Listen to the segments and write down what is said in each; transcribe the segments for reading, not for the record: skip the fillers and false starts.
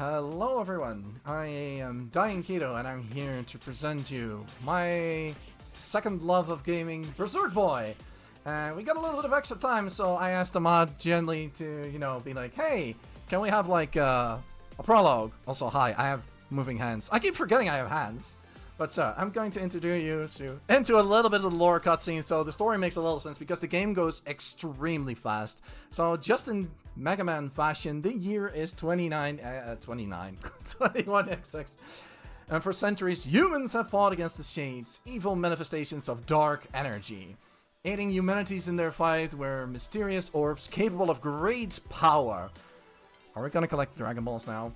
Hello everyone, I am Dyanketo and I'm here to present you my second love of gaming, Berserk Boy. And we got a little bit of extra time, so I asked the mod gently to, be like, hey, can we have like a prologue? Also, hi, I have moving hands. I keep forgetting I have hands. But I'm going to introduce you into a little bit of the lore cutscene, so the story makes a little sense because the game goes extremely fast. So just in Mega Man fashion, the year is 21XX. And for centuries, humans have fought against the Shades, evil manifestations of dark energy. Aiding humanities in their fight were mysterious orbs capable of great power. Are we gonna collect Dragon Balls now?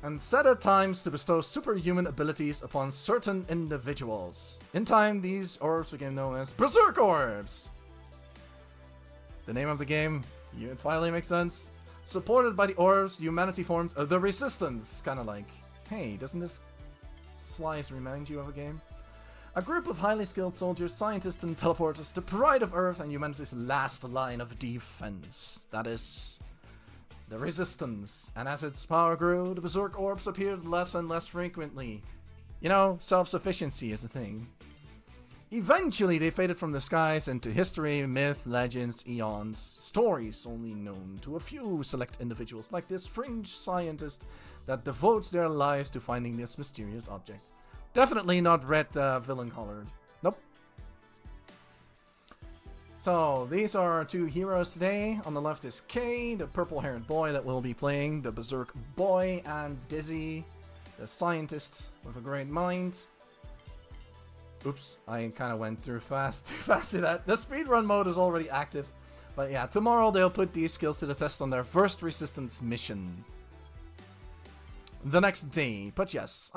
And set at times to bestow superhuman abilities upon certain individuals. In time, these orbs became known as Berserk Orbs! The name of the game, it finally makes sense. Supported by the orbs, humanity formed the Resistance. Kinda like, hey, doesn't this slice remind you of a game? A group of highly skilled soldiers, scientists, and teleporters, the pride of Earth and humanity's last line of defense. That is the Resistance, and as its power grew, the Berserk Orbs appeared less and less frequently. You know, self-sufficiency is a thing. Eventually, they faded from the skies into history, myth, legends, eons, stories only known to a few select individuals, like this fringe scientist that devotes their lives to finding this mysterious object. Definitely not red villain colored. Nope. So, these are our two heroes today. On the left is Kay, the purple-haired boy that will be playing the Berserk Boy, and Dizzy, the scientist with a great mind. Oops, I kind of went through too fast to that. The speedrun mode is already active. But yeah, tomorrow they'll put these skills to the test on their first Resistance mission. The next day. But yes,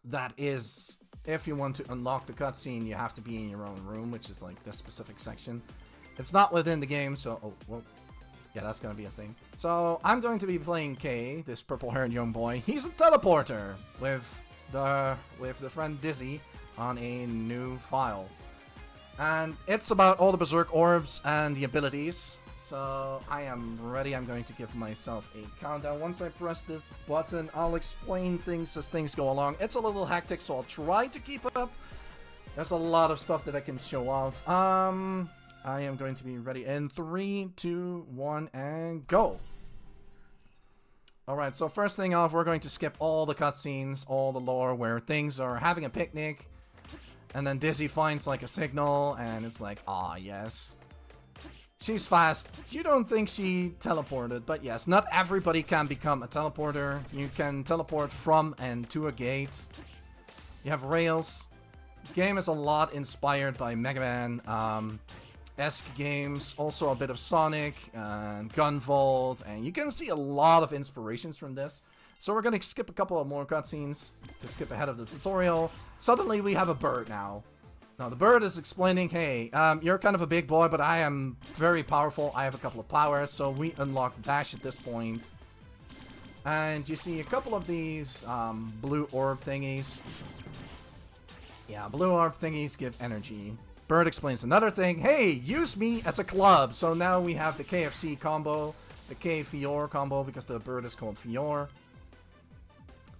that is, if you want to unlock the cutscene, you have to be in your own room, which is like this specific section. It's not within the game, so, oh, well, yeah, that's gonna be a thing. So, I'm going to be playing Kay, this purple-haired young boy. He's a teleporter with the friend Dizzy on a new file. And it's about all the Berserk Orbs and the abilities. So, I am ready. I'm going to give myself a countdown. Once I press this button, I'll explain things as things go along. It's a little hectic, so I'll try to keep up. There's a lot of stuff that I can show off. I am going to be ready in 3, 2, 1, and go. Alright, so first thing off, we're going to skip all the cutscenes, all the lore where things are having a picnic. And then Dizzy finds like a signal, and it's like, ah, yes. She's fast. You don't think she teleported, but yes, not everybody can become a teleporter. You can teleport from and to a gate. You have rails. The game is a lot inspired by Mega Man-esque games. Also a bit of Sonic and Gunvolt, and you can see a lot of inspirations from this. So we're gonna skip a couple of more cutscenes to skip ahead of the tutorial. Suddenly we have a bird now. Now, the bird is explaining, hey, you're kind of a big boy, but I am very powerful. I have a couple of powers, so we unlock Dash at this point. And you see a couple of these blue orb thingies. Yeah, blue orb thingies give energy. Bird explains another thing. Hey, use me as a club. So now we have the KFC combo, the K-Fior combo, because the bird is called Fior.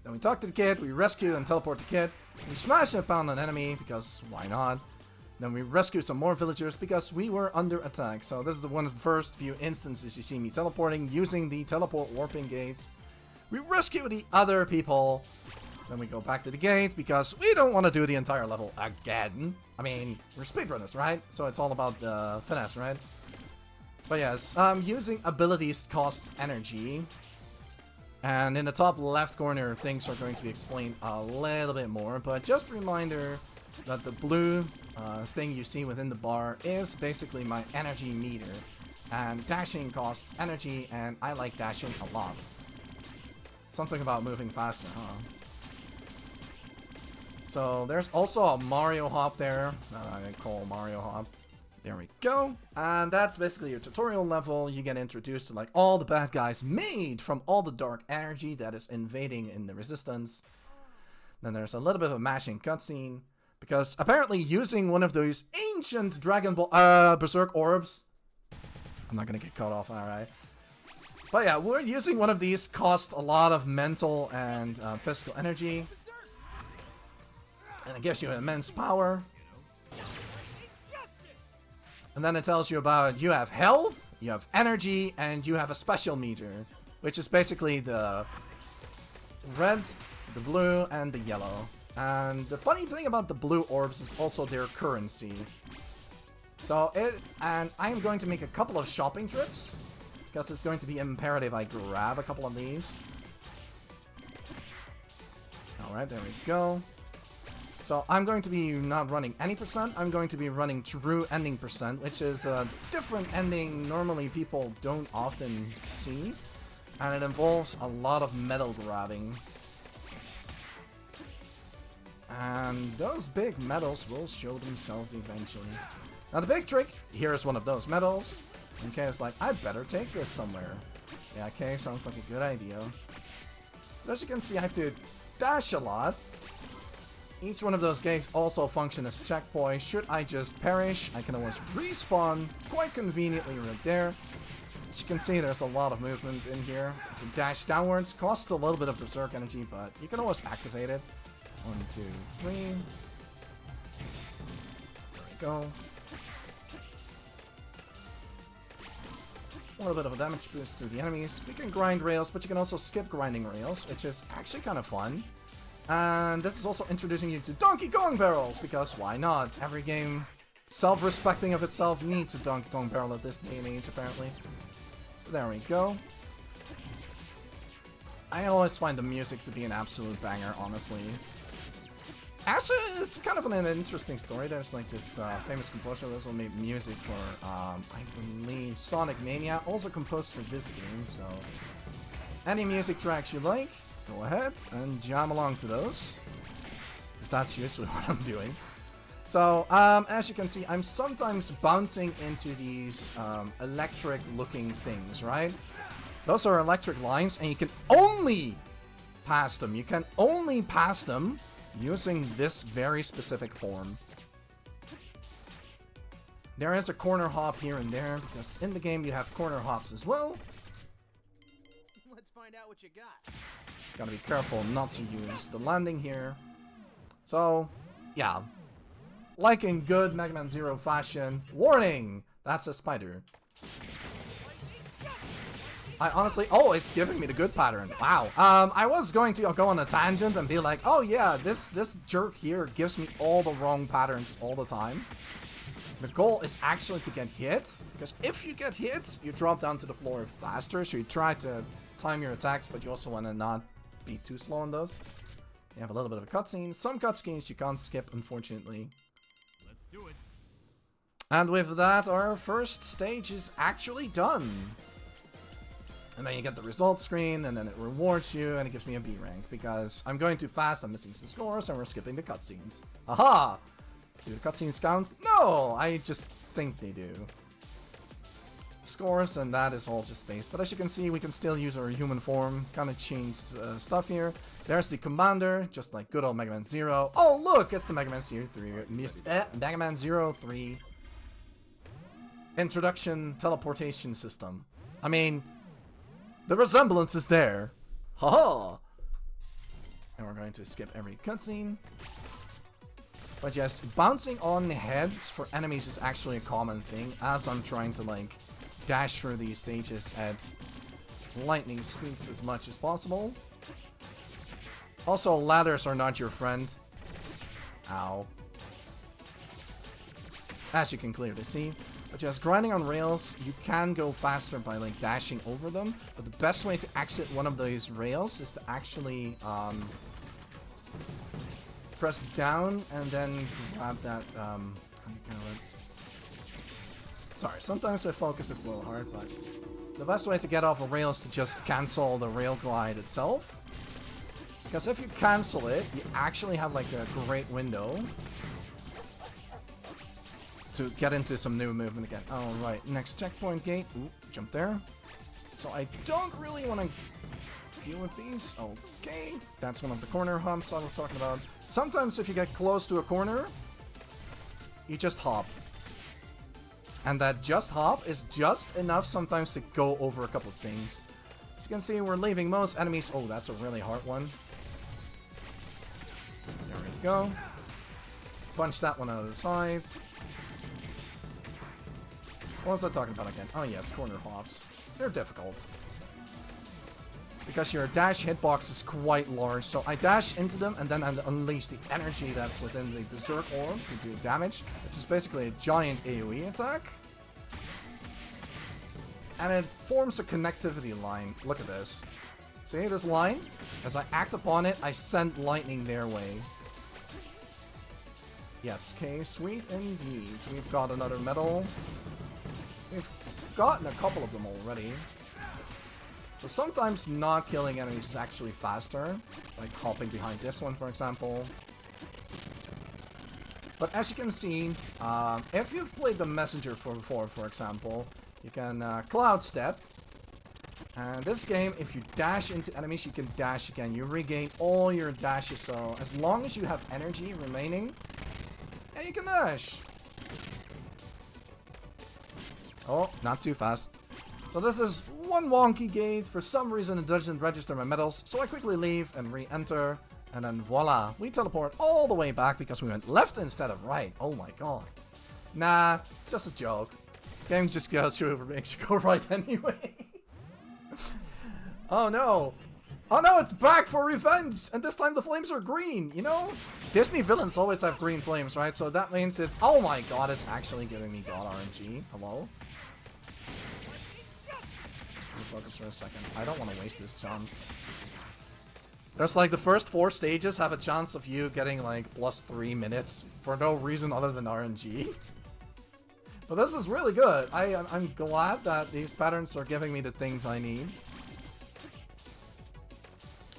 Then we talk to the kid, we rescue and teleport the kid. We smash and pound an enemy, because why not? Then we rescue some more villagers, because we were under attack. So this is one of the first few instances you see me teleporting, using the teleport warping gates. We rescue the other people. Then we go back to the gate, because we don't want to do the entire level again. I mean, we're speedrunners, right? So it's all about the finesse, right? But yes, using abilities costs energy. And in the top left corner, things are going to be explained a little bit more. But just a reminder that the blue thing you see within the bar is basically my energy meter. And dashing costs energy, and I like dashing a lot. Something about moving faster, huh? So there's also a Mario hop there that I call Mario hop. There we go. And that's basically your tutorial level. You get introduced to like all the bad guys made from all the dark energy that is invading in the Resistance. Then there's a little bit of a mashing cutscene, because apparently using one of those ancient Dragon Ball Berserk orbs. I'm not gonna get caught off, alright. But yeah, we're using one of these costs a lot of mental and physical energy. And it gives you immense power. And then it tells you about you have health, you have energy, and you have a special meter. Which is basically the red, the blue, and the yellow. And the funny thing about the blue orbs is also their currency. And I am going to make a couple of shopping trips. Because it's going to be imperative I grab a couple of these. Alright, there we go. So I'm going to be not running any percent, I'm going to be running true ending percent, which is a different ending normally people don't often see. And it involves a lot of metal grabbing. And those big medals will show themselves eventually. Now the big trick, here is one of those medals. Okay, it's like, I better take this somewhere. Yeah, okay, sounds like a good idea. But as you can see, I have to dash a lot. Each one of those gates also function as checkpoint. Should I just perish, I can always respawn quite conveniently right there. As you can see, there's a lot of movement in here. To dash downwards costs a little bit of Berserk energy, but you can always activate it. 1, 2, 3. There we go. A little bit of a damage boost through the enemies. You can grind rails, but you can also skip grinding rails, which is actually kind of fun. And this is also introducing you to Donkey Kong barrels, because why not? Every game, self-respecting of itself, needs a Donkey Kong barrel at this day and age, apparently. There we go. I always find the music to be an absolute banger, honestly. Actually, it's kind of an interesting story. There's like this famous composer who also made music for, I believe, Sonic Mania, also composed for this game, so... Any music tracks you like, go ahead and jam along to those. Because that's usually what I'm doing. So, as you can see, I'm sometimes bouncing into these electric-looking things, right? Those are electric lines, and you can only pass them. You can only pass them using this very specific form. There is a corner hop here and there, because in the game you have corner hops as well. Let's find out what you got. Gotta be careful not to use the landing here. So, yeah. Like in good Mega Man Zero fashion, warning! That's a spider. I honestly... Oh, it's giving me the good pattern. Wow. I was going to go on a tangent and be like, oh yeah, this jerk here gives me all the wrong patterns all the time. The goal is actually to get hit, because if you get hit, you drop down to the floor faster, so you try to time your attacks, but you also want to not be too slow on those. You have a little bit of a cutscene. Some cutscenes you can't skip, unfortunately. Let's do it. And with that, our first stage is actually done. And then you get the results screen, and then it rewards you, and it gives me a B rank, because I'm going too fast, I'm missing some scores, and we're skipping the cutscenes. Aha! Do the cutscenes count? No! I just think they do. Scores, and that is all just based. But as you can see, we can still use our human form. Kind of changed stuff here. There's the commander, just like good old Mega Man Zero. Oh, look! It's the Mega Man Zero 3. Mega Man Zero 3 introduction teleportation system. I mean... the resemblance is there. Haha! And we're going to skip every cutscene. But yes, bouncing on heads for enemies is actually a common thing, as I'm trying to, like, dash through these stages at lightning speeds as much as possible. Also, ladders are not your friend. Ow. As you can clearly see. But just grinding on rails, you can go faster by like dashing over them. But the best way to exit one of those rails is to actually press down and then grab that. How do you call it? Sorry, sometimes with focus it's a little hard, but the best way to get off a rail is to just cancel the rail glide itself. Because if you cancel it, you actually have like a great window to get into some new movement again. Alright, next checkpoint gate. Ooh, jump there. So I don't really want to deal with these. Okay, that's one of the corner humps I was talking about. Sometimes if you get close to a corner, you just hop. And that just hop is just enough sometimes to go over a couple of things. As you can see, we're leaving most enemies... Oh, that's a really hard one. There we go. Punch that one out of the side. What was I talking about again? Oh yes, corner hops. They're difficult. Because your dash hitbox is quite large, so I dash into them and then I unleash the energy that's within the Berserk Orb to do damage. It's just basically a giant AoE attack. And it forms a connectivity line. Look at this. See this line? As I act upon it, I send lightning their way. Yes, okay, sweet indeed. We've got another medal. We've gotten a couple of them already. So sometimes not killing enemies is actually faster. Like hopping behind this one, for example. But as you can see, if you've played the Messenger before, for example, you can cloud step. And this game, if you dash into enemies, you can dash again. You regain all your dashes, so as long as you have energy remaining, yeah, you can dash. Oh, not too fast. So this is one wonky gate. For some reason it doesn't register my medals, so I quickly leave and re-enter. And then voila, we teleport all the way back because we went left instead of right. Oh my god. Nah, it's just a joke. Game just goes through and makes you go right anyway. Oh no. Oh no, it's back for revenge! And this time the flames are green, you know? Disney villains always have green flames, right? So that means it's... Oh my god, it's actually giving me god RNG. Hello? Focus for a second. I don't want to waste this chance. There's like the first 4 stages have a chance of you getting like +3 minutes for no reason other than RNG. But this is really good. I'm glad that these patterns are giving me the things I need.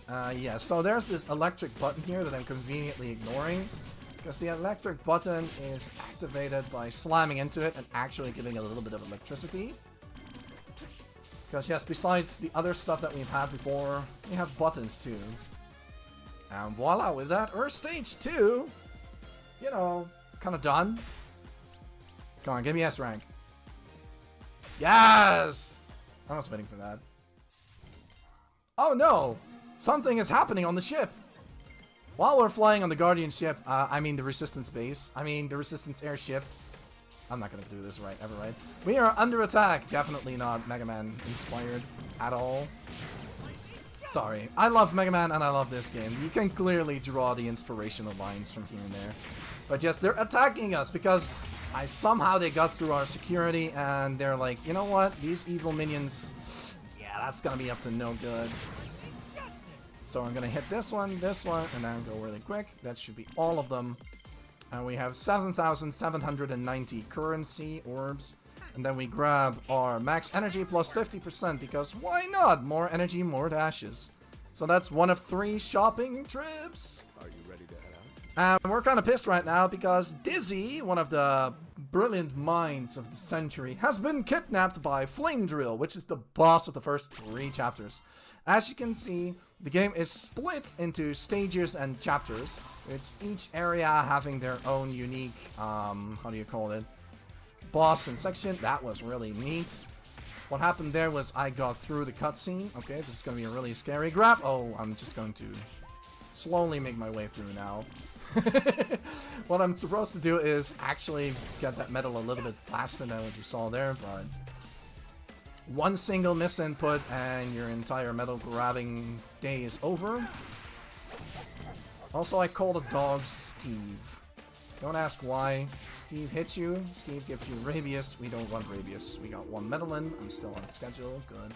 Yeah, so there's this electric button here that I'm conveniently ignoring. Because the electric button is activated by slamming into it and actually giving a little bit of electricity. Because yes, besides the other stuff that we've had before, we have buttons too. And voila, with that, Earth Stage 2, you know, kind of done. Come on, give me S rank. Yes! I was waiting for that. Oh no! Something is happening on the ship! While we're flying on the Guardian ship, I mean the Resistance base, the Resistance airship. I'm not gonna do this right, ever right. We are under attack! Definitely not Mega Man inspired at all. Sorry. I love Mega Man and I love this game. You can clearly draw the inspirational lines from here and there. But yes, they're attacking us because somehow they got through our security and they're like, you know what? These evil minions, yeah, that's gonna be up to no good. So I'm gonna hit this one, and then go really quick. That should be all of them. And we have 7,790 currency orbs. And then we grab our max energy plus 50% because why not? More energy, more dashes. So that's one of 3 shopping trips. Are you ready to head out? And we're kind of pissed right now because Dizzy, one of the brilliant minds of the century, has been kidnapped by Flame Drill, which is the boss of the first 3 chapters. As you can see, the game is split into stages and chapters, with each area having their own unique, how do you call it, boss and section. That was really neat. What happened there was I got through the cutscene. Okay, this is going to be a really scary grab. Oh, I'm just going to slowly make my way through now. What I'm supposed to do is actually get that medal a little bit faster than what you saw there, but one single misinput and your entire medal grabbing day is over. Also, I call the dogs Steve. Don't ask why. Steve hits you. Steve gives you rabies. We don't want rabies. We got 1 medal in. I'm still on schedule. Good.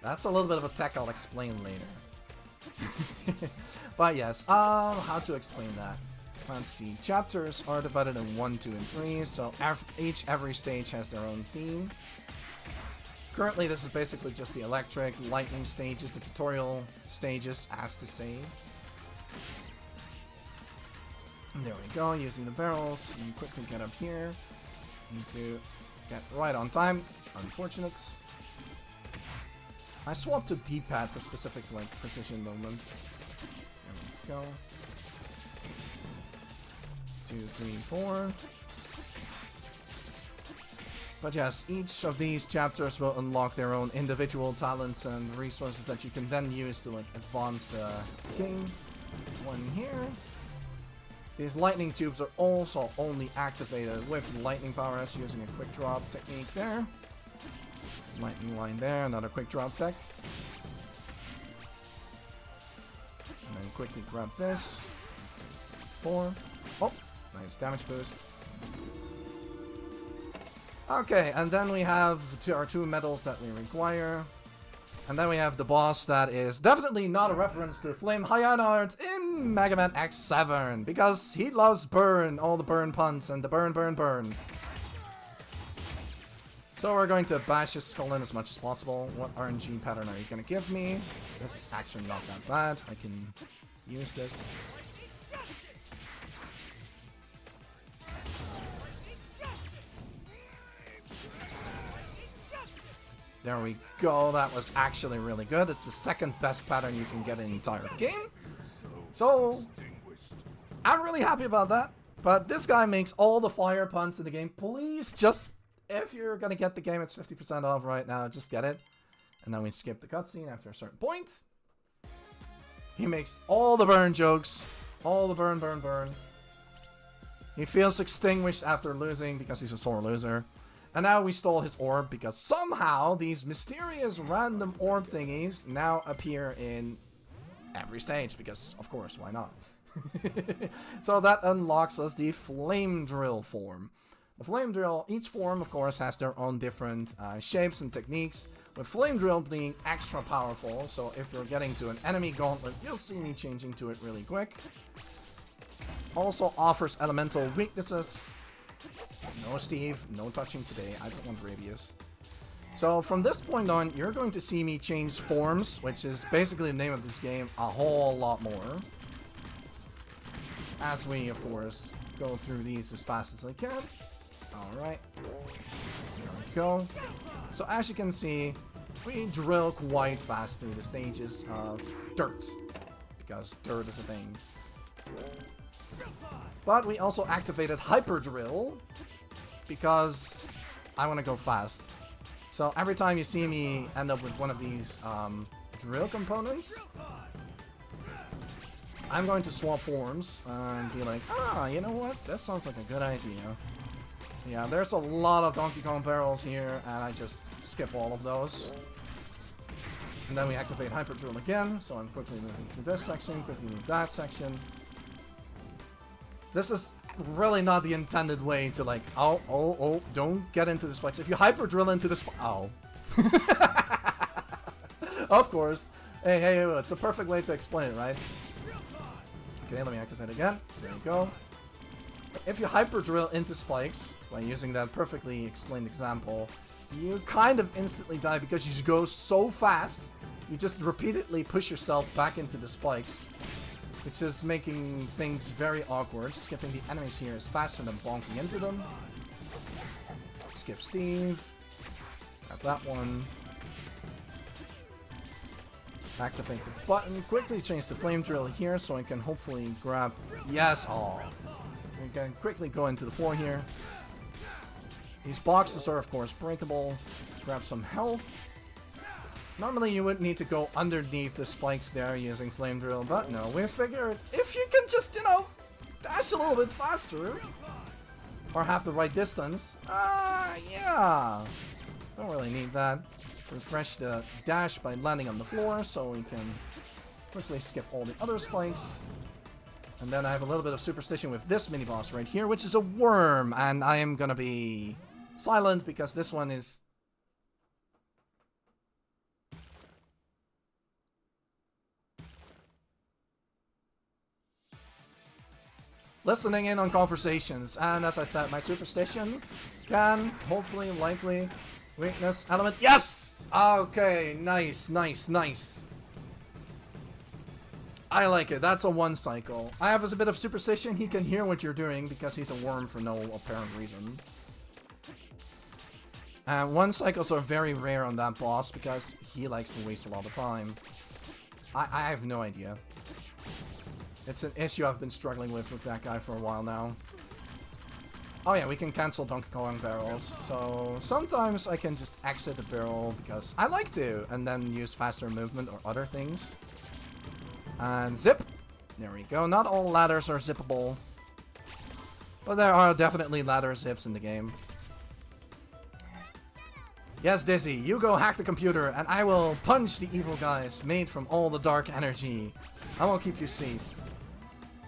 That's a little bit of a tech I'll explain later. But yes, how to explain that? Let's see. Chapters are divided in 1, 2, and 3, so every stage has their own theme. Currently, this is basically just the electric, lightning stages, the tutorial stages, as to say. And there we go, using the barrels. And quickly get up here. Need to get right on time. Unfortunate. I swapped to D-pad for specific, like, precision moments. There we go. 2, 3, 4. But yes, each of these chapters will unlock their own individual talents and resources that you can then use to like advance the game. One here. These lightning tubes are also only activated with lightning powers using a quick drop technique there. Lightning line there, another quick drop tech. And then quickly grab this. 2, 3, 4. Oh, nice damage boost. Okay, and then we have our 2 medals that we require. And then we have the boss that is definitely not a reference to Flame Hyanard in Mega Man X7. Because he loves burn, all the burn puns and the burn, burn, burn. So we're going to bash his skull in as much as possible. What RNG pattern are you going to give me? This is actually not that bad. I can use this. There we go. That was actually really good. It's the second best pattern you can get in the entire game. So, I'm really happy about that. But this guy makes all the fire puns in the game. Please just, if you're going to get the game, it's 50% off right now. Just get it. And then we skip the cutscene after a certain point. He makes all the burn jokes. All the burn, burn, burn. He feels extinguished after losing because he's a sore loser. And now we stole his orb because somehow these mysterious random orb thingies now appear in every stage because, of course, why not? So that unlocks us the Flame Drill form. The Flame Drill, each form, of course, has their own different shapes and techniques, with Flame Drill being extra powerful, so if you're getting to an enemy gauntlet, you'll see me changing to it really quick. Also offers elemental weaknesses. No, Steve. No touching today. I don't want rabies. So from this point on, you're going to see me change forms, which is basically the name of this game, a whole lot more. As we, of course, go through these as fast as I can. Alright. There we go. So as you can see, we drill quite fast through the stages of dirt. Because dirt is a thing. But we also activated Hyper Drill. Because I want to go fast. So every time you see me end up with one of these drill components, I'm going to swap forms and be like, ah, you know what? That sounds like a good idea. Yeah, there's a lot of Donkey Kong barrels here, and I just skip all of those. And then we activate Hyper Drill again, so I'm quickly moving through this section, quickly move that section. This is really not the intended way to like, oh, don't get into the spikes. If you Hyper Drill into the oh. Of course. Hey, it's a perfect way to explain it, right? Okay, let me activate again. There you go. If you Hyper Drill into spikes, by using that perfectly explained example, you kind of instantly die because you go so fast, you just repeatedly push yourself back into the spikes, which is making things very awkward. Skipping the enemies here is faster than bonking into them. Skip Steve. Grab that one. Activate the button. Quickly change the Flame Drill here so I can hopefully grab... Yes! Oh. We can quickly go into the floor here. These boxes are, of course, breakable. Grab some health. Normally you would need to go underneath the spikes there using Flame Drill, but no, we figured if you can just, you know, dash a little bit faster, or have the right distance, yeah, don't really need that. Refresh the dash by landing on the floor, so we can quickly skip all the other spikes. And then I have a little bit of superstition with this mini-boss right here, which is a worm, and I am gonna be silent because this one is... listening in on conversations, and as I said, my superstition can, hopefully, likely, weakness, element, yes! Okay, nice. I like it, that's a 1 cycle. I have a bit of superstition, he can hear what you're doing because he's a worm for no apparent reason. And 1 cycles are very rare on that boss because he likes to waste a lot of time. I have no idea. It's an issue I've been struggling with that guy for a while now. Oh yeah, we can cancel Donkey Kong barrels. So sometimes I can just exit the barrel because I like to, and then use faster movement or other things. And zip. There we go. Not all ladders are zippable. But there are definitely ladder zips in the game. Yes, Dizzy, you go hack the computer and I will punch the evil guys made from all the dark energy. I will keep you safe.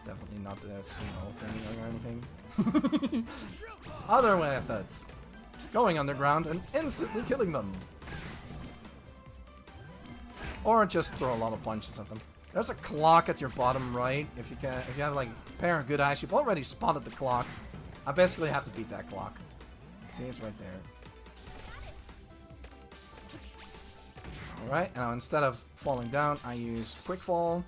Definitely not the signal thing or anything. Other methods. Going underground and instantly killing them. Or just throw a lot of punches at them. There's a clock at your bottom right. If you have like a pair of good eyes, you've already spotted the clock. I basically have to beat that clock. See, it's right there. Alright, now instead of falling down, I use quick fall.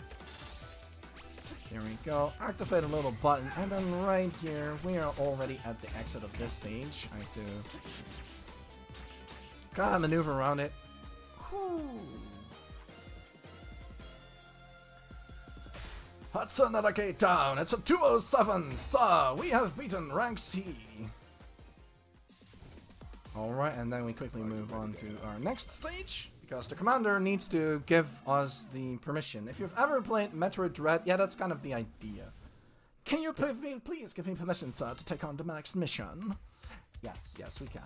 There we go. Activate a little button, and then right here, we are already at the exit of this stage. I have to kind of maneuver around it. Whew. Hatsunadake Town, it's a 207, so we have beaten rank C. Alright, and then we quickly move on to our next stage. Because the commander needs to give us the permission. If you've ever played Metroid Dread, yeah, that's kind of the idea. Can you please give me permission, sir, to take on the next mission? Yes, we can.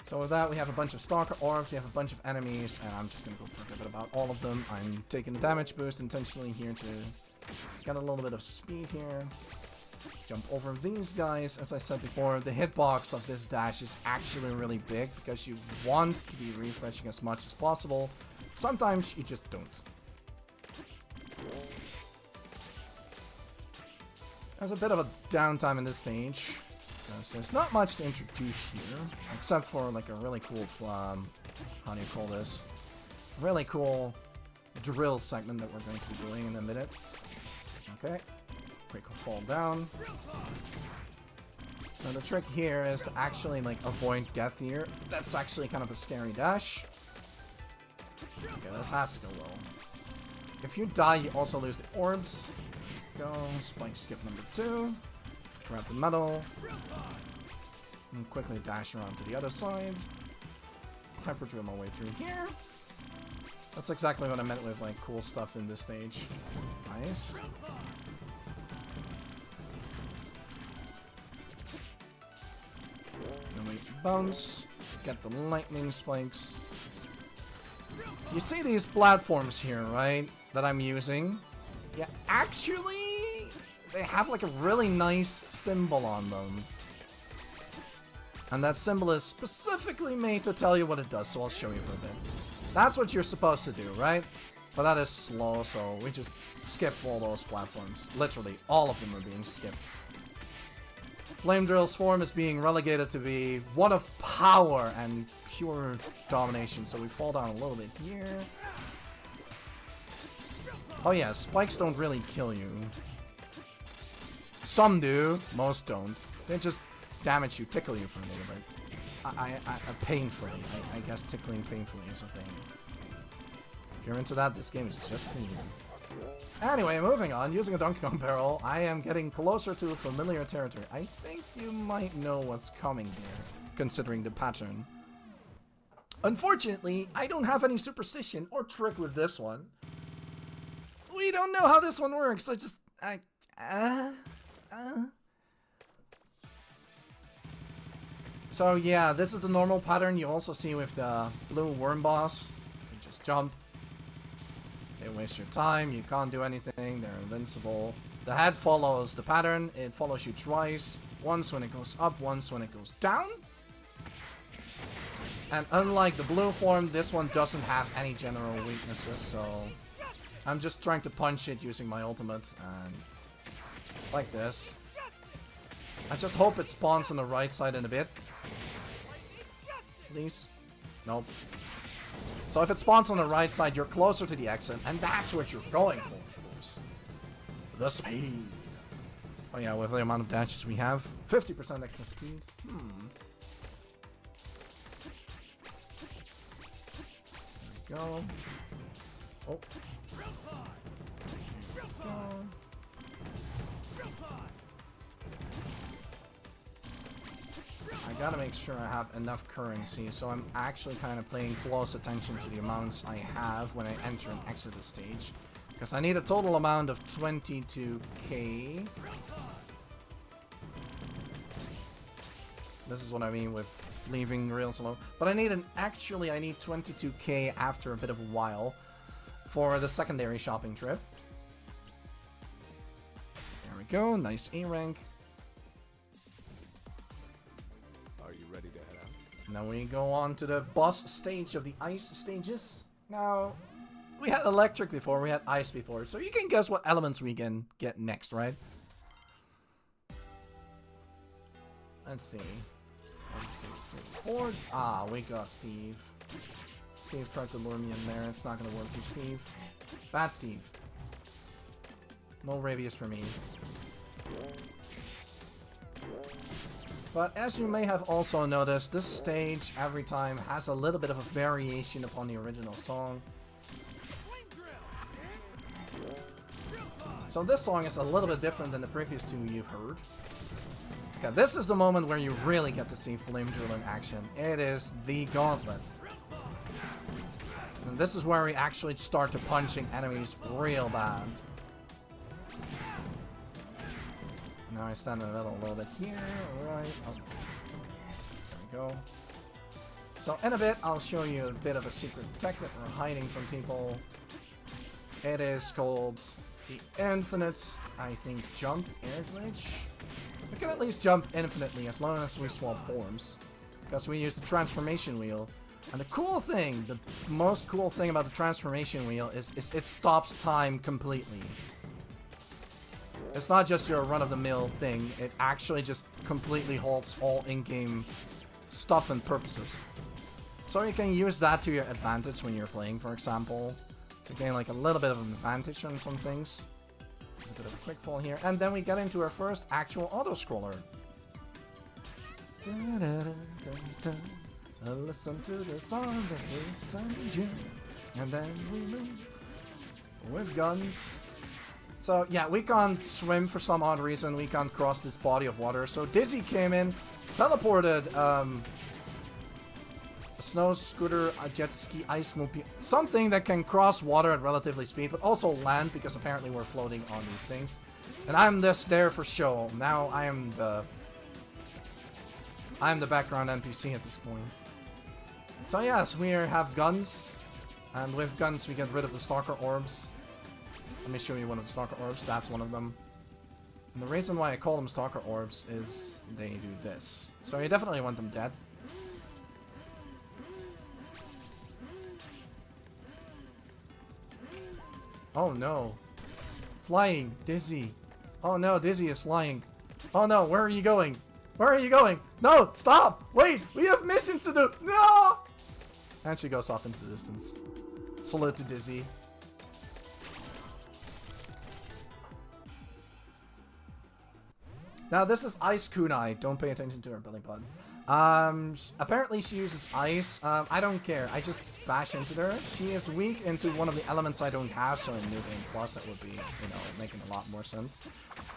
So with that, we have a bunch of Stalker Orbs, we have a bunch of enemies, and I'm just going to go for a bit about all of them. I'm taking the damage boost intentionally here to get a little bit of speed here. Jump over these guys. As I said before, the hitbox of this dash is actually really big because you want to be refreshing as much as possible. Sometimes you just don't. There's a bit of a downtime in this stage because there's not much to introduce here except for like a really cool, how do you call this? Really cool drill segment that we're going to be doing in a minute. Okay. Quick fall down. Now the trick here is to actually like avoid death here. That's actually kind of a scary dash. Okay, this has to go well. If you die, you also lose the orbs. Go, spike skip number 2. Grab the medal. And quickly dash around to the other side. Hyper drill my way through here. That's exactly what I meant with like cool stuff in this stage. Nice. Then we bounce, get the lightning spikes. You see these platforms here, right? That I'm using? Yeah, actually, they have like a really nice symbol on them. And that symbol is specifically made to tell you what it does, so I'll show you for a bit. That's what you're supposed to do, right? But that is slow, so we just skip all those platforms. Literally, all of them are being skipped. Flame Drill's form is being relegated to be one of power and pure domination, so we fall down a little bit here. Oh yeah, spikes don't really kill you. Some do, most don't. They just damage you, tickle you for a little bit. Painfully. I guess tickling painfully is a thing. If you're into that, this game is just for you. Anyway, moving on. Using a Donkey Kong barrel, I am getting closer to familiar territory. I think you might know what's coming here, considering the pattern. Unfortunately, I don't have any superstition or trick with this one. We don't know how this one works. So yeah, this is the normal pattern you also see with the blue worm boss. You just jump. They waste your time, you can't do anything, they're invincible. The head follows the pattern, it follows you twice. Once when it goes up, once when it goes down. And unlike the blue form, this one doesn't have any general weaknesses, so I'm just trying to punch it using my ultimate, and like this. I just hope it spawns on the right side in a bit. Please. Nope. So if it spawns on the right side, you're closer to the exit, and that's what you're going for, of course. The speed. Oh yeah, with the amount of dashes we have, 50% extra speed. There we go. Oh. There we go. gotta make sure I have enough currency, so I'm actually kind of paying close attention to the amounts I have when I enter and exit the stage. Because I need a total amount of 22k. This is what I mean with leaving rails alone. But I need actually I need 22k after a bit of a while for the secondary shopping trip. There we go, nice A rank. Are you ready to head out? And then we go on to the boss stage of the ice stages. Now, we had electric before, we had ice before, so you can guess what elements we can get next, right? Let's see. 1, 2, 3, 4. Ah, we got Steve. Steve tried to lure me in there. It's not gonna work for Steve. Bad Steve. No Rabius for me. But as you may have also noticed, this stage every time has a little bit of a variation upon the original song. So this song is a little bit different than the previous two you've heard. Okay, this is the moment where you really get to see Flame Drill in action. It is the gauntlet. And this is where we actually start to punching enemies real bad. Now I stand in the middle a little bit here, alright. Oh. There we go. So in a bit, I'll show you a bit of a secret tech that we're hiding from people. It is called the infinite, I think, jump air glitch. We can at least jump infinitely as long as we swap forms. Because we use the transformation wheel. And the cool thing, the most cool thing about the transformation wheel is it stops time completely. It's not just your run-of-the-mill thing. It actually just completely halts all in-game stuff and purposes. So you can use that to your advantage when you're playing, for example. To gain like a little bit of an advantage on some things. There's a bit of a quick fall here. And then we get into our first actual auto-scroller. Listen to the song that we send you. And then we move with guns. So yeah, we can't swim for some odd reason. We can't cross this body of water. So Dizzy came in, teleported a snow scooter, a jet ski, ice moped, something that can cross water at relatively speed, but also land, because apparently we're floating on these things. And I'm just there for show. Now I am the background NPC at this point. So yes, we have guns, and with guns we get rid of the stalker orbs. Let me show you one of the stalker orbs. That's one of them. And the reason why I call them stalker orbs is they do this. So you definitely want them dead. Oh no. Flying. Dizzy. Oh no, Dizzy is flying. Oh no, where are you going? Where are you going? No, stop! Wait, we have missions to do. No! And she goes off into the distance. Salute to Dizzy. Now this is Ice Kunai. Don't pay attention to her belly button. Apparently she uses ice. I don't care. I just bash into her. She is weak into one of the elements I don't have, so in New Game Plus that would be, you know, making a lot more sense.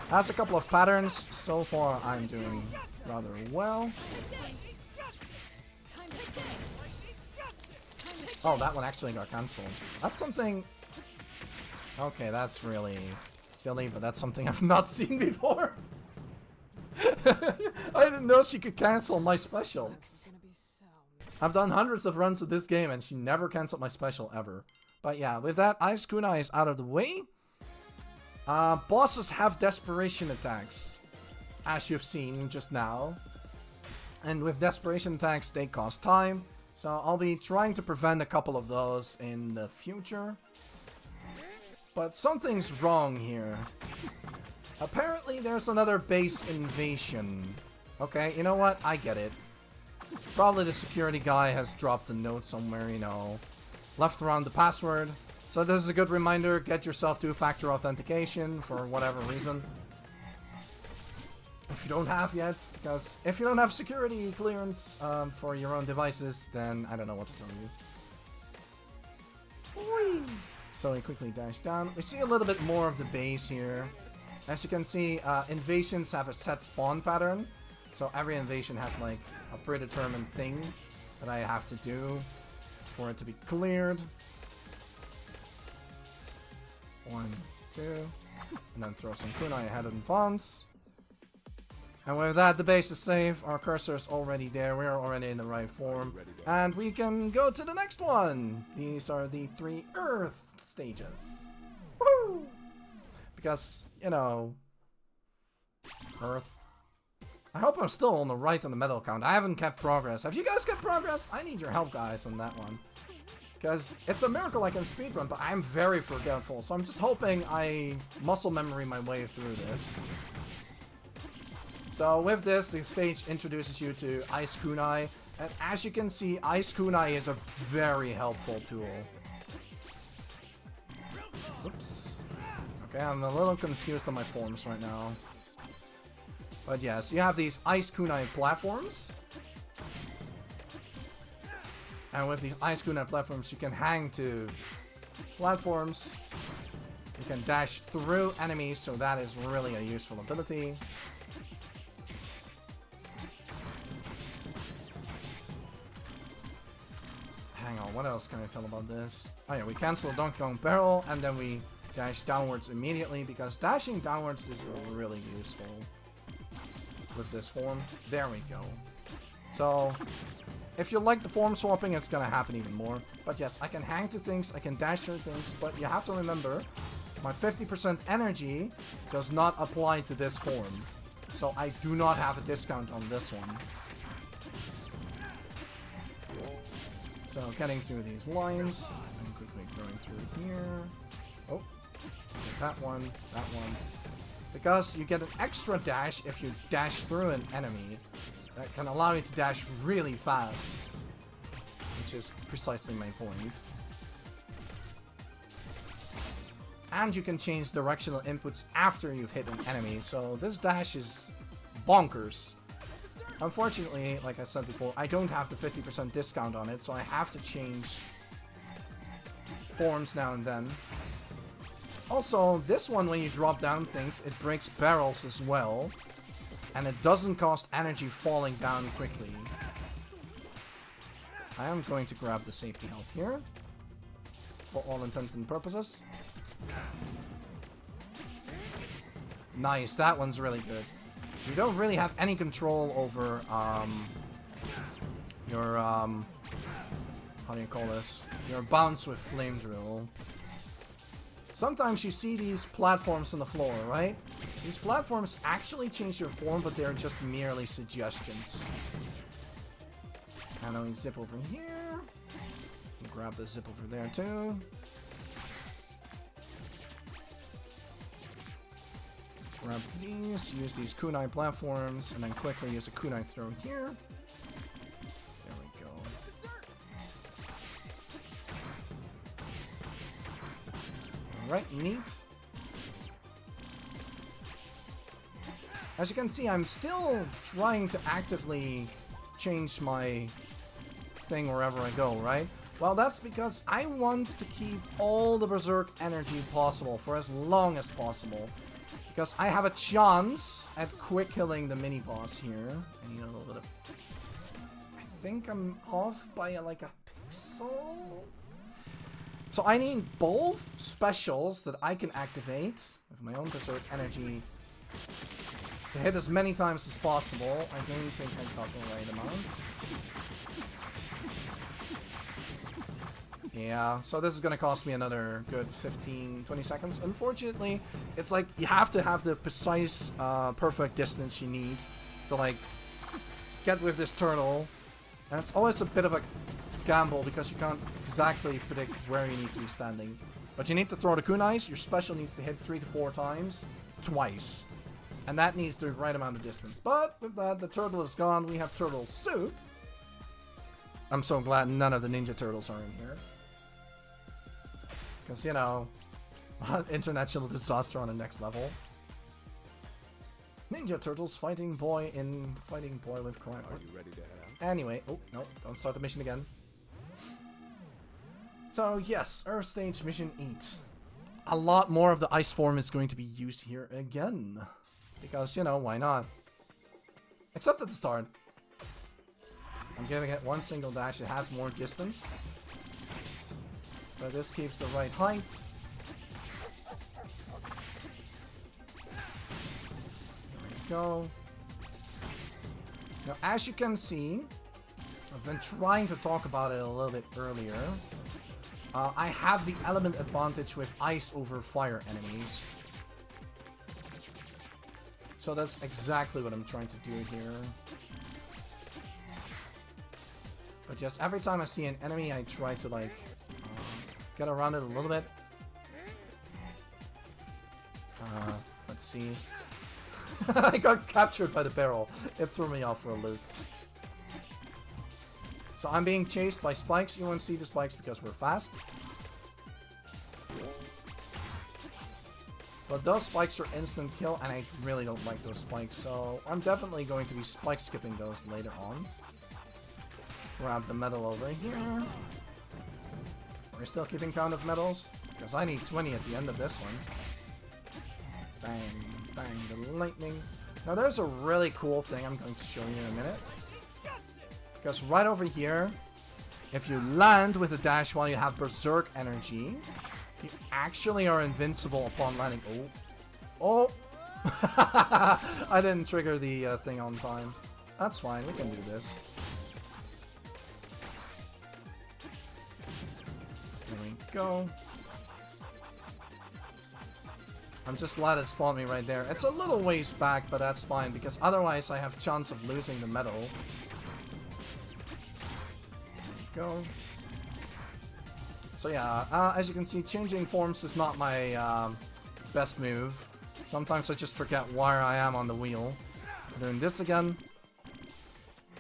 Has a couple of patterns. So far I'm doing rather well. Oh, that one actually got cancelled. That's something... Okay, that's really silly, but that's something I've not seen before. I didn't know she could cancel my special. I've done hundreds of runs of this game and she never canceled my special ever. But yeah, with that, Ice Kunai is out of the way. Bosses have desperation attacks, as you've seen just now. And with desperation attacks, they cost time. So I'll be trying to prevent a couple of those in the future. But something's wrong here. Apparently there's another base invasion. Okay, you know what? I get it. Probably the security guy has dropped a note somewhere, you know. Left around the password. So this is a good reminder. Get yourself two-factor authentication for whatever reason. If you don't have yet. Because if you don't have security clearance for your own devices, then I don't know what to tell you. Whee! So we quickly dash down. We see a little bit more of the base here. As you can see, invasions have a set spawn pattern. So every invasion has like a predetermined thing that I have to do for it to be cleared. 1, 2, and then throw some kunai ahead in advance. And with that, the base is safe. Our cursor is already there. We're already in the right form. And we can go to the next one. These are the 3 Earth stages. Woo! Because, you know, Earth. I hope I'm still on the right on the medal count. I haven't kept progress. Have you guys kept progress? I need your help, guys, on that one. Because it's a miracle I can speedrun, but I'm very forgetful. So I'm just hoping I muscle memory my way through this. So with this, the stage introduces you to Ice Kunai. And as you can see, Ice Kunai is a very helpful tool. Oops. Okay, I'm a little confused on my forms right now. But yes, you have these Ice Kunai platforms. And with the Ice Kunai platforms, you can hang to platforms. You can dash through enemies, so that is really a useful ability. Hang on, what else can I tell about this? Oh yeah, we cancel Donkey Kong Barrel, and then we dash downwards immediately, because dashing downwards is really useful with this form. There we go. So, if you like the form swapping, it's gonna happen even more. But yes, I can hang to things, I can dash through things, but you have to remember, my 50% energy does not apply to this form. So I do not have a discount on this one. So getting through these lines, and quickly going through here. Oh, that one, that one. Because you get an extra dash if you dash through an enemy. That can allow you to dash really fast. Which is precisely my point. And you can change directional inputs after you've hit an enemy. So this dash is bonkers. Unfortunately, like I said before, I don't have the 50% discount on it, so I have to change forms now and then. Also, this one, when you drop down things, it breaks barrels as well. And it doesn't cost energy falling down quickly. I am going to grab the safety health here. For all intents and purposes. Nice, that one's really good. You don't really have any control over, your, how do you call this? Your bounce with Flame Drill. Sometimes you see these platforms on the floor, right? These platforms actually change your form, but they're just merely suggestions. And then we zip over here. Grab the zip over there too. Grab these, use these kunai platforms, and then quickly use a kunai throw here. There we go. Alright, neat. As you can see, I'm still trying to actively change my thing wherever I go, right? Well, that's because I want to keep all the Berserk energy possible for as long as possible. Because I have a chance at quick killing the mini-boss here. I need a little bit of... I think I'm off by like a pixel? So I need both specials that I can activate with my own Berserk energy to hit as many times as possible. I don't think I got the right amount. Yeah, so this is gonna cost me another good 15-20 seconds. Unfortunately, it's like you have to have the precise, perfect distance you need to like get with this turtle. And it's always a bit of a gamble because you can't exactly predict where you need to be standing. But you need to throw the kunais. Your special needs to hit 3 to 4 times, twice. And that needs the right amount of distance. But with that, the turtle is gone. We have turtle soup. I'm so glad none of the Ninja Turtles are in here. Because, you know, international disaster on the next level. Ninja Turtles fighting boy with crime. Are you ready to head out? Anyway, oh, no, don't start the mission again. So, yes, Earth Stage Mission 8. A lot more of the ice form is going to be used here again. Because, you know, why not? Except at the start. I'm giving it one single dash. It has more distance. But this keeps the right height. There we go. Now, as you can see, I've been trying to talk about it a little bit earlier. I have the element advantage with ice over fire enemies. So that's exactly what I'm trying to do here. But just every time I see an enemy, I try to like get around it a little bit. Let's see. I got captured by the barrel. It threw me off for a loop. So I'm being chased by spikes. You won't see the spikes because we're fast. But those spikes are instant kill, and I really don't like those spikes. So I'm definitely going to be spike skipping those later on. Grab the medal over here. We're still keeping count of medals, because I need 20 at the end of this one. Bang, bang, the lightning. Now there's a really cool thing I'm going to show you in a minute. Because right over here, if you land with a dash while you have Berserk energy, you actually are invincible upon landing. Oh! Oh! I didn't trigger the thing on time. That's fine, we can do this. There we go. I'm just glad it spawned me right there. It's a little ways back, but that's fine, because otherwise I have chance of losing the medal. Go. So yeah, as you can see, changing forms is not my best move. Sometimes I just forget where I am on the wheel. Doing this again.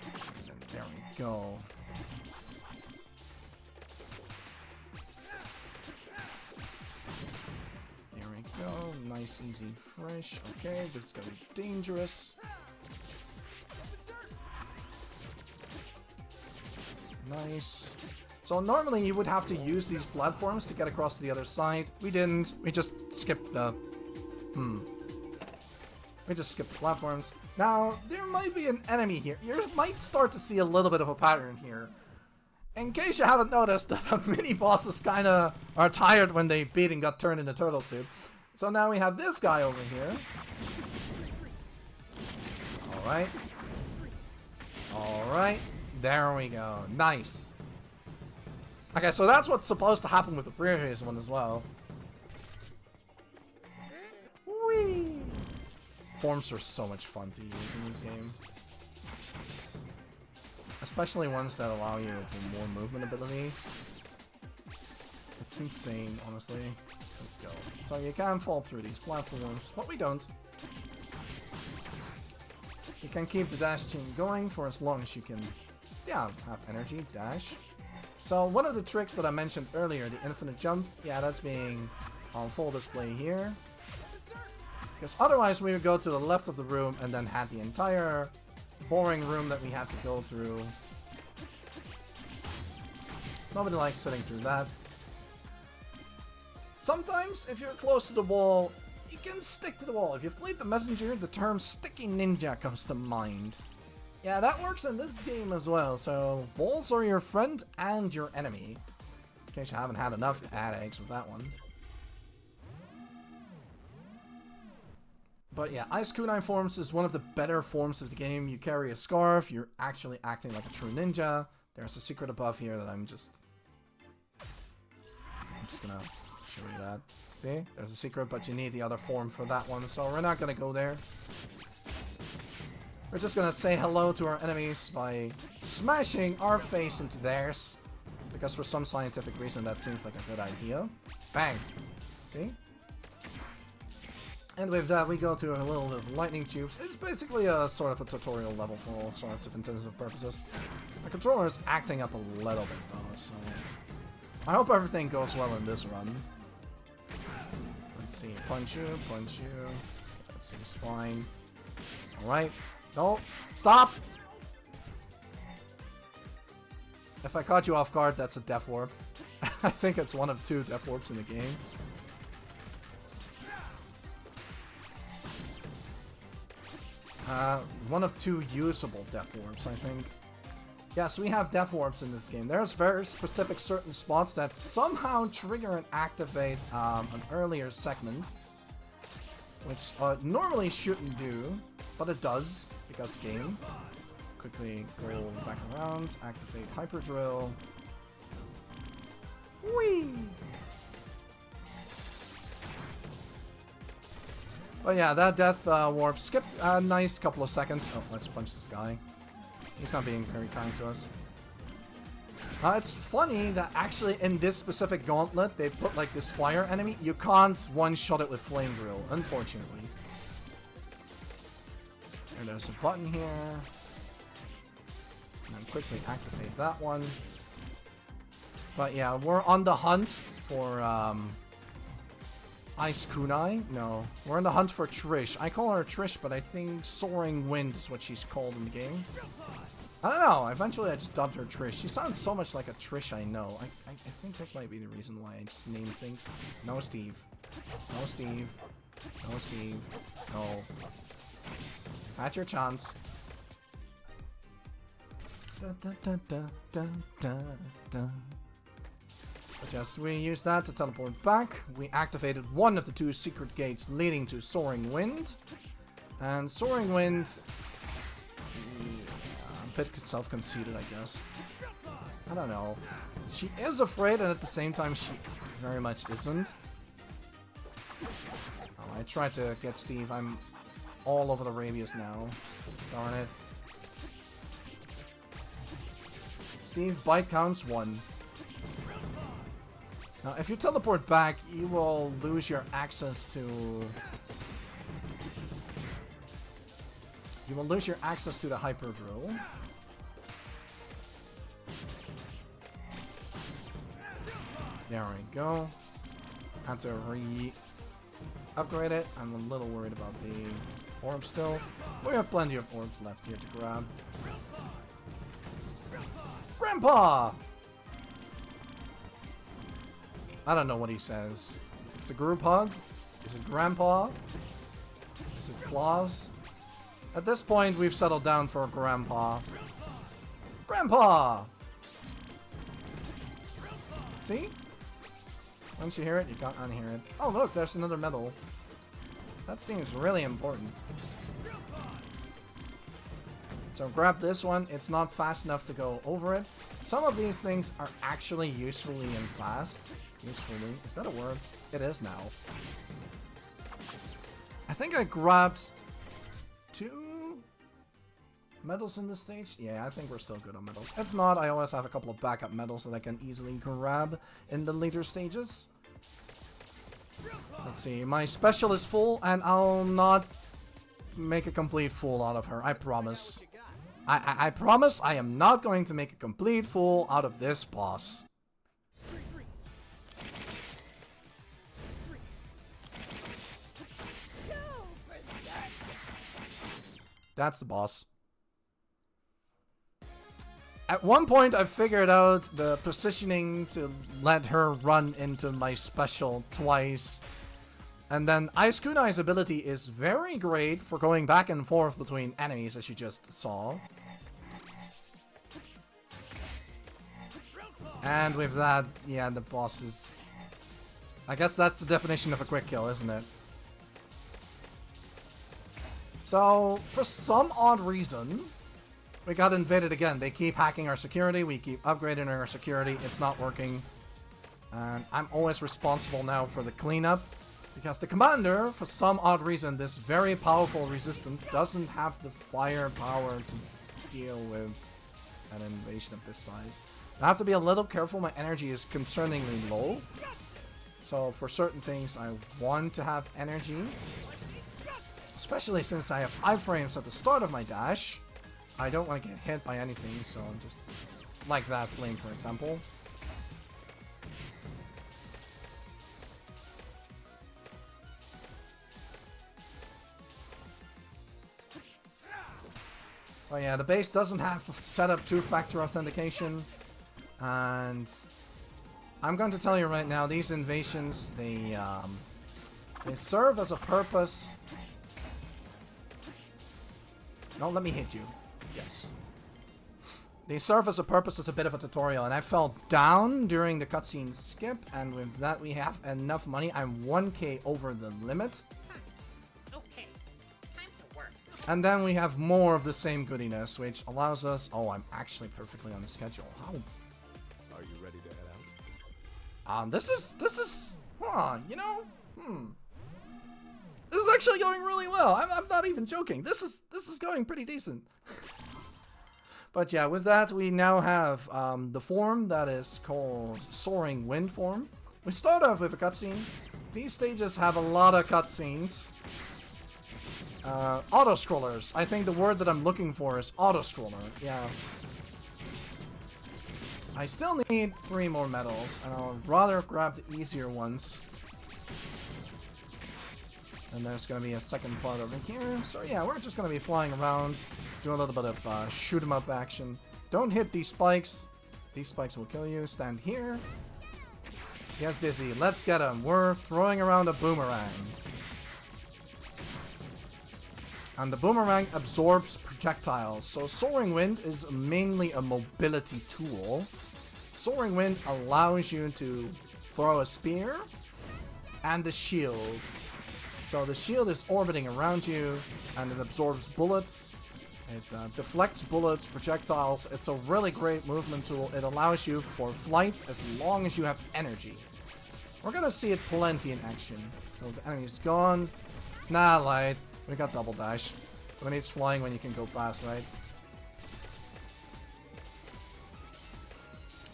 And there we go. There we go. Nice, easy, fresh. Okay, this is gonna be dangerous. Nice. So normally you would have to use these platforms to get across to the other side. We didn't. We just skipped the... We just skipped the platforms. Now, there might be an enemy here. You might start to see a little bit of a pattern here. In case you haven't noticed, the mini-bosses kinda are tired when they beat and got turned into turtle soup. So now we have this guy over here. Alright. Alright. There we go. Nice. Okay, so that's what's supposed to happen with the previous one as well. Whee! Forms are so much fun to use in this game. Especially ones that allow you for more movement abilities. It's insane, honestly. Let's go. So you can fall through these platforms, but we don't. You can keep the dash chain going for as long as you can... Yeah, have energy, dash. So one of the tricks that I mentioned earlier, the infinite jump, yeah, that's being on full display here. Because otherwise we would go to the left of the room and then had the entire boring room that we had to go through. Nobody likes sitting through that. Sometimes, if you're close to the wall, you can stick to the wall. If you've played the Messenger, the term sticky ninja comes to mind. Yeah, that works in this game as well, so walls are your friend and your enemy. In case you haven't had enough headaches with that one. But yeah, Ice Kunai forms is one of the better forms of the game. You carry a scarf, you're actually acting like a true ninja. There's a secret above here that I'm just gonna show you that. See? There's a secret, but you need the other form for that one, so we're not gonna go there. We're just gonna say hello to our enemies by smashing our face into theirs. Because for some scientific reason that seems like a good idea. Bang! See? And with that we go to a little bit of lightning tubes. It's basically a sort of a tutorial level for all sorts of intensive purposes. The controller is acting up a little bit though, so... I hope everything goes well in this run. Let's see, punch you. That seems fine. Alright. No, stop! If I caught you off guard, that's a death warp. I think it's one of 2 death warps in the game. One of 2 usable death orbs, I think. Yes, we have death orbs in this game. There's very specific certain spots that somehow trigger and activate an earlier segment, which normally shouldn't do, but it does because game. Quickly go back around, activate Hyper Drill. Whee! Oh yeah, that death warp skipped a nice couple of seconds. Oh, let's punch this guy. He's not being very kind to us. It's funny that actually in this specific gauntlet, they put like this fire enemy. You can't one-shot it with Flame Drill, unfortunately. And there's a button here. And then quickly activate that one. But yeah, we're on the hunt for Ice Kunai? No. We're on the hunt for Trish. I call her Trish, but I think Soaring Wind is what she's called in the game. I don't know. Eventually I just dubbed her Trish. She sounds so much like a Trish I know. I think that might be the reason why I just name things. No Steve. No Steve. No Steve. No. You've had your chance. Da, da, da, da, da, da, da. But yes, we used that to teleport back. We activated one of the 2 secret gates leading to Soaring Wind. And Soaring Wind... a bit self-conceited, I guess. I don't know. She is afraid, and at the same time, she very much isn't. Oh, I tried to get Steve. I'm all over the radius now. Darn it. Steve, bite counts 1. Now, if you teleport back, you will lose your access to... You will lose your access to the Hyper Drill. There we go. Have to re-upgrade it. I'm a little worried about the orb still. We have plenty of orbs left here to grab. Grandpa! I don't know what he says. It's a group hug? Is it Grandpa? Is it Claus? At this point, we've settled down for Grandpa. Grandpa! See? Once you hear it, you can't unhear it. Oh look, there's another medal. That seems really important. So grab this one. It's not fast enough to go over it. Some of these things are actually usefully and fast. Usefully? Is that a word? It is now. I think I grabbed 2 medals in this stage. Yeah, I think we're still good on medals. If not, I always have a couple of backup medals that I can easily grab in the later stages. Let's see. My special is full, and I'll not make a complete fool out of her. I promise. I promise I am not going to make a complete fool out of this boss. That's the boss. At one point, I figured out the positioning to let her run into my special twice. And then Ice Kunai's ability is very great for going back and forth between enemies, as you just saw. And with that, yeah, the boss is... I guess that's the definition of a quick kill, isn't it? So, for some odd reason, we got invaded again. They keep hacking our security, we keep upgrading our security, it's not working. And I'm always responsible now for the cleanup. Because the commander, for some odd reason, this very powerful resistant, doesn't have the firepower to deal with an invasion of this size. I have to be a little careful, my energy is concerningly low. So for certain things, I want to have energy. Especially since I have iframes at the start of my dash. I don't want to get hit by anything, so just like that flame, for example. Oh yeah, the base doesn't have set up 2-factor authentication. And I'm going to tell you right now, these invasions, they serve as a purpose No, let me hit you. Yes. They serve as a purpose as a bit of a tutorial, and I fell down during the cutscene skip, and with that we have enough money. I'm 1k over the limit. Okay, time to work. And then we have more of the same goodiness, which allows us... Oh, I'm actually perfectly on the schedule. How? Are you ready to head out? This is... Huh, you know? This is actually going really well. I'm not even joking. This is going pretty decent. But yeah, with that, we now have the form that is called Soaring Wind form. We start off with a cutscene. These stages have a lot of cutscenes. Auto-scrollers. I think the word that I'm looking for is auto-scroller. Yeah. I still need 3 more medals, and I'll rather grab the easier ones. And there's going to be a second part over here. So yeah, we're just going to be flying around, do a little bit of shoot 'em up action. Don't hit these spikes. These spikes will kill you. Stand here. Yes, Dizzy, let's get him. We're throwing around a boomerang. And the boomerang absorbs projectiles. So Soaring Wind is mainly a mobility tool. Soaring Wind allows you to throw a spear and a shield. So the shield is orbiting around you, and it absorbs bullets. It deflects bullets, projectiles. It's a really great movement tool. It allows you for flight as long as you have energy. We're gonna see it plenty in action. So the enemy's gone. Nah, lied. We got double dash. When it's flying when you can go fast, right?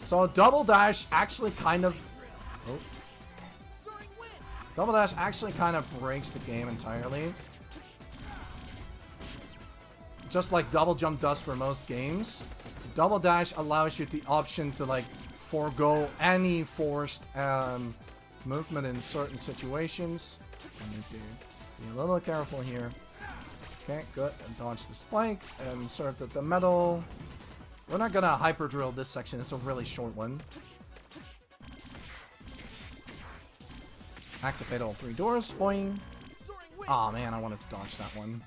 So double dash actually kind of... Oh. Double dash actually kind of breaks the game entirely. Just like double jump does for most games. Double dash allows you the option to like forego any forced movement in certain situations. I need to be a little careful here. Okay, good. And dodge the spike. And insert the metal. We're not gonna hyper drill this section. It's a really short one. Activate all 3 doors. Boing. Aw, man, I wanted to dodge that one.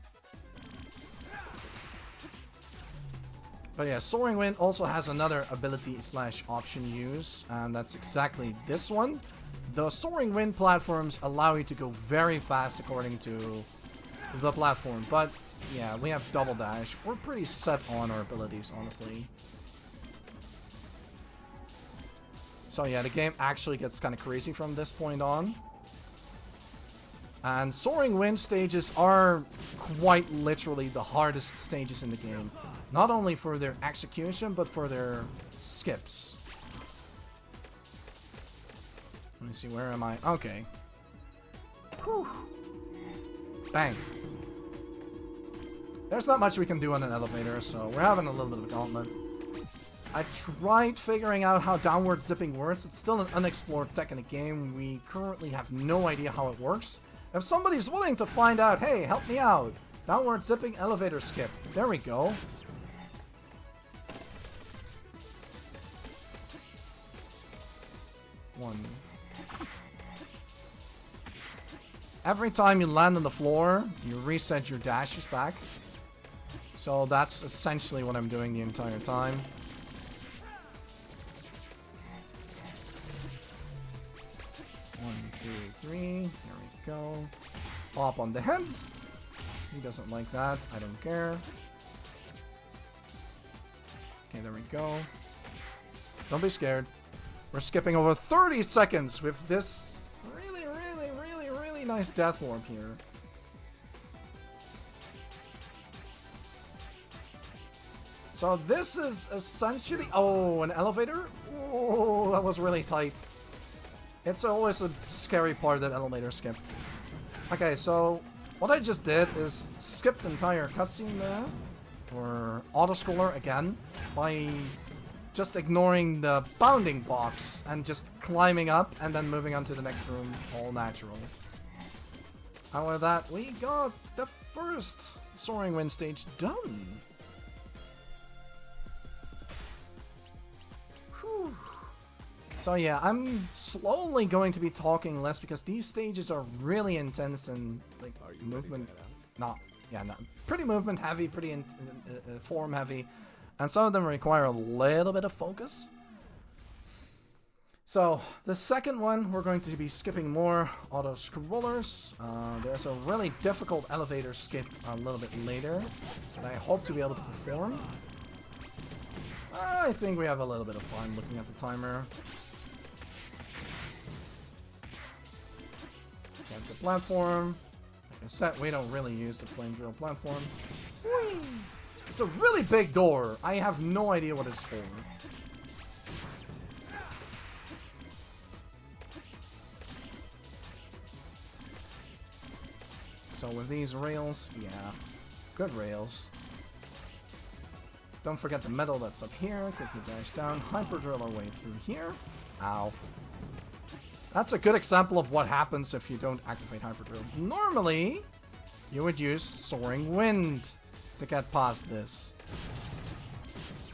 But yeah, Soaring Wind also has another ability / option use, and that's exactly this one. The Soaring Wind platforms allow you to go very fast according to the platform, but yeah, we have double dash. We're pretty set on our abilities, honestly. So yeah, the game actually gets kind of crazy from this point on. And Soaring Wind stages are quite literally the hardest stages in the game. Not only for their execution, but for their skips. Let me see, where am I? Okay. Whew. Bang. There's not much we can do on an elevator, so we're having a little bit of a gauntlet. I tried figuring out how downward zipping works. It's still an unexplored tech in the game. We currently have no idea how it works. If somebody's willing to find out, hey, help me out. Downward zipping elevator skip. There we go. One. Every time you land on the floor, you reset your dashes back. So that's essentially what I'm doing the entire time. One, two, three. There we go. Pop on the heads. He doesn't like that. I don't care. Okay, there we go. Don't be scared. We're skipping over 30 seconds with this really nice death warp here. So this is essentially... Oh, an elevator? Oh, that was really tight. It's always a scary part of that elevator skip. Okay, so what I just did is skip the entire cutscene there. Or auto-scroller again. By just ignoring the bounding box and just climbing up and then moving on to the next room all natural. And with that, we got the first Soaring Wind stage done. Whew. So yeah, I'm slowly going to be talking less because these stages are really intense and like movement. No, yeah, no, pretty movement heavy, pretty form heavy, and some of them require a little bit of focus. So the second one, we're going to be skipping more auto scrollers. There's a really difficult elevator skip a little bit later that I hope to be able to perform. I think we have a little bit of time looking at the timer. Get the platform. Like I said, we don't really use the flame drill platform. Whee! It's a really big door. I have no idea what it's for. So with these rails, yeah, good rails. Don't forget the metal that's up here. Quickly dash down, hyper drill our way through here. Ow. That's a good example of what happens if you don't activate hyper drill. Normally, you would use soaring wind to get past this.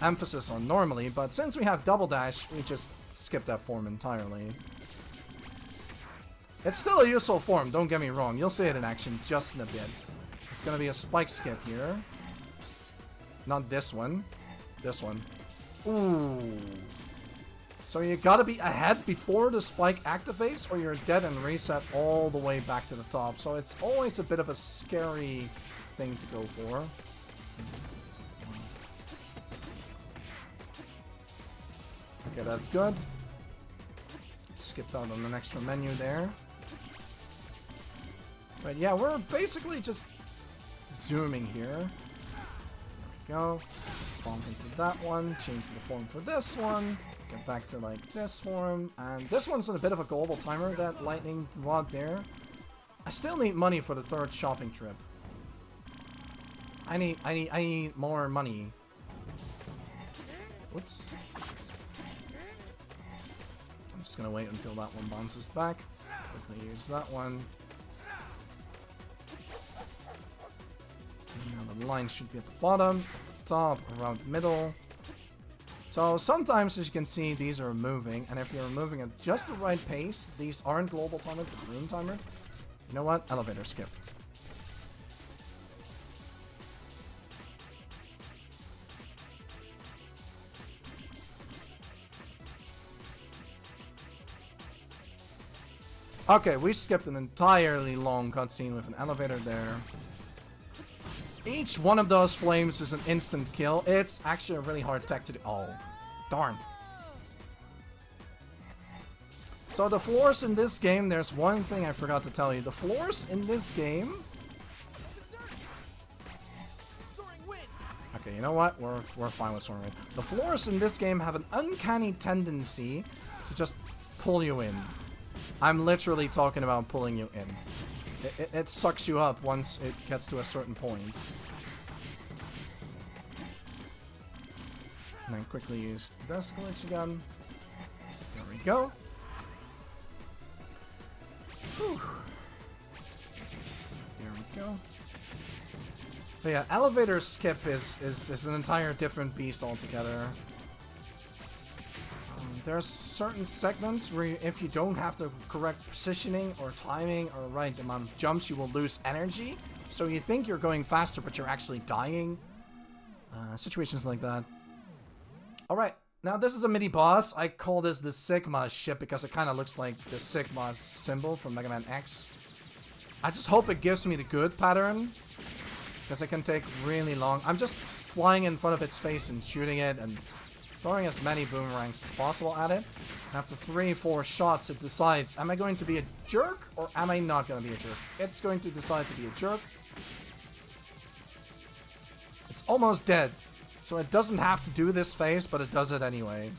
Emphasis on normally, but since we have double dash, we just skip that form entirely. It's still a useful form, don't get me wrong. You'll see it in action just in a bit. It's gonna be a spike skip here. Not this one. This one. Ooh. So you gotta be ahead before the spike activates, or you're dead and reset all the way back to the top. So it's always a bit of a scary thing to go for. Okay, that's good. Skipped out on an extra menu there. But yeah, we're basically just zooming here. There we go. Bump into that one. Change the form for this one. Get back to like this form. And this one's in a bit of a global timer, that lightning rod there. I still need money for the third shopping trip. I need more money. Whoops. I'm just gonna wait until that one bounces back. Quickly use that one. Now the line should be at the bottom, top, around the middle. So sometimes, as you can see, these are moving, and if you're moving at just the right pace, these aren't global timer, but room timer. You know what? Elevator skip. Okay, we skipped an entirely long cutscene with an elevator there. Each one of those flames is an instant kill. It's actually a really hard tech to do. Oh, darn. So the floors in this game, there's one thing I forgot to tell you. The floors in this game... Okay, you know what? We're fine with soaring wind. The floors in this game have an uncanny tendency to just pull you in. I'm literally talking about pulling you in. It sucks you up once it gets to a certain point. And then quickly use this glitch again. There we go. Whew. There we go. But yeah, elevator skip is an entire different beast altogether. There's certain segments where if you don't have the correct positioning or timing or right amount of jumps, you will lose energy. So you think you're going faster, but you're actually dying. Situations like that. Alright, now this is a mini boss. I call this the Sigma ship because it kind of looks like the Sigma symbol from Mega Man X. I just hope it gives me the good pattern, because it can take really long. I'm just flying in front of its face and shooting it and throwing as many boomerangs as possible at it. After 3-4 shots, it decides, am I going to be a jerk or am I not going to be a jerk? It's going to decide to be a jerk. It's almost dead, so it doesn't have to do this phase, but it does it anyway.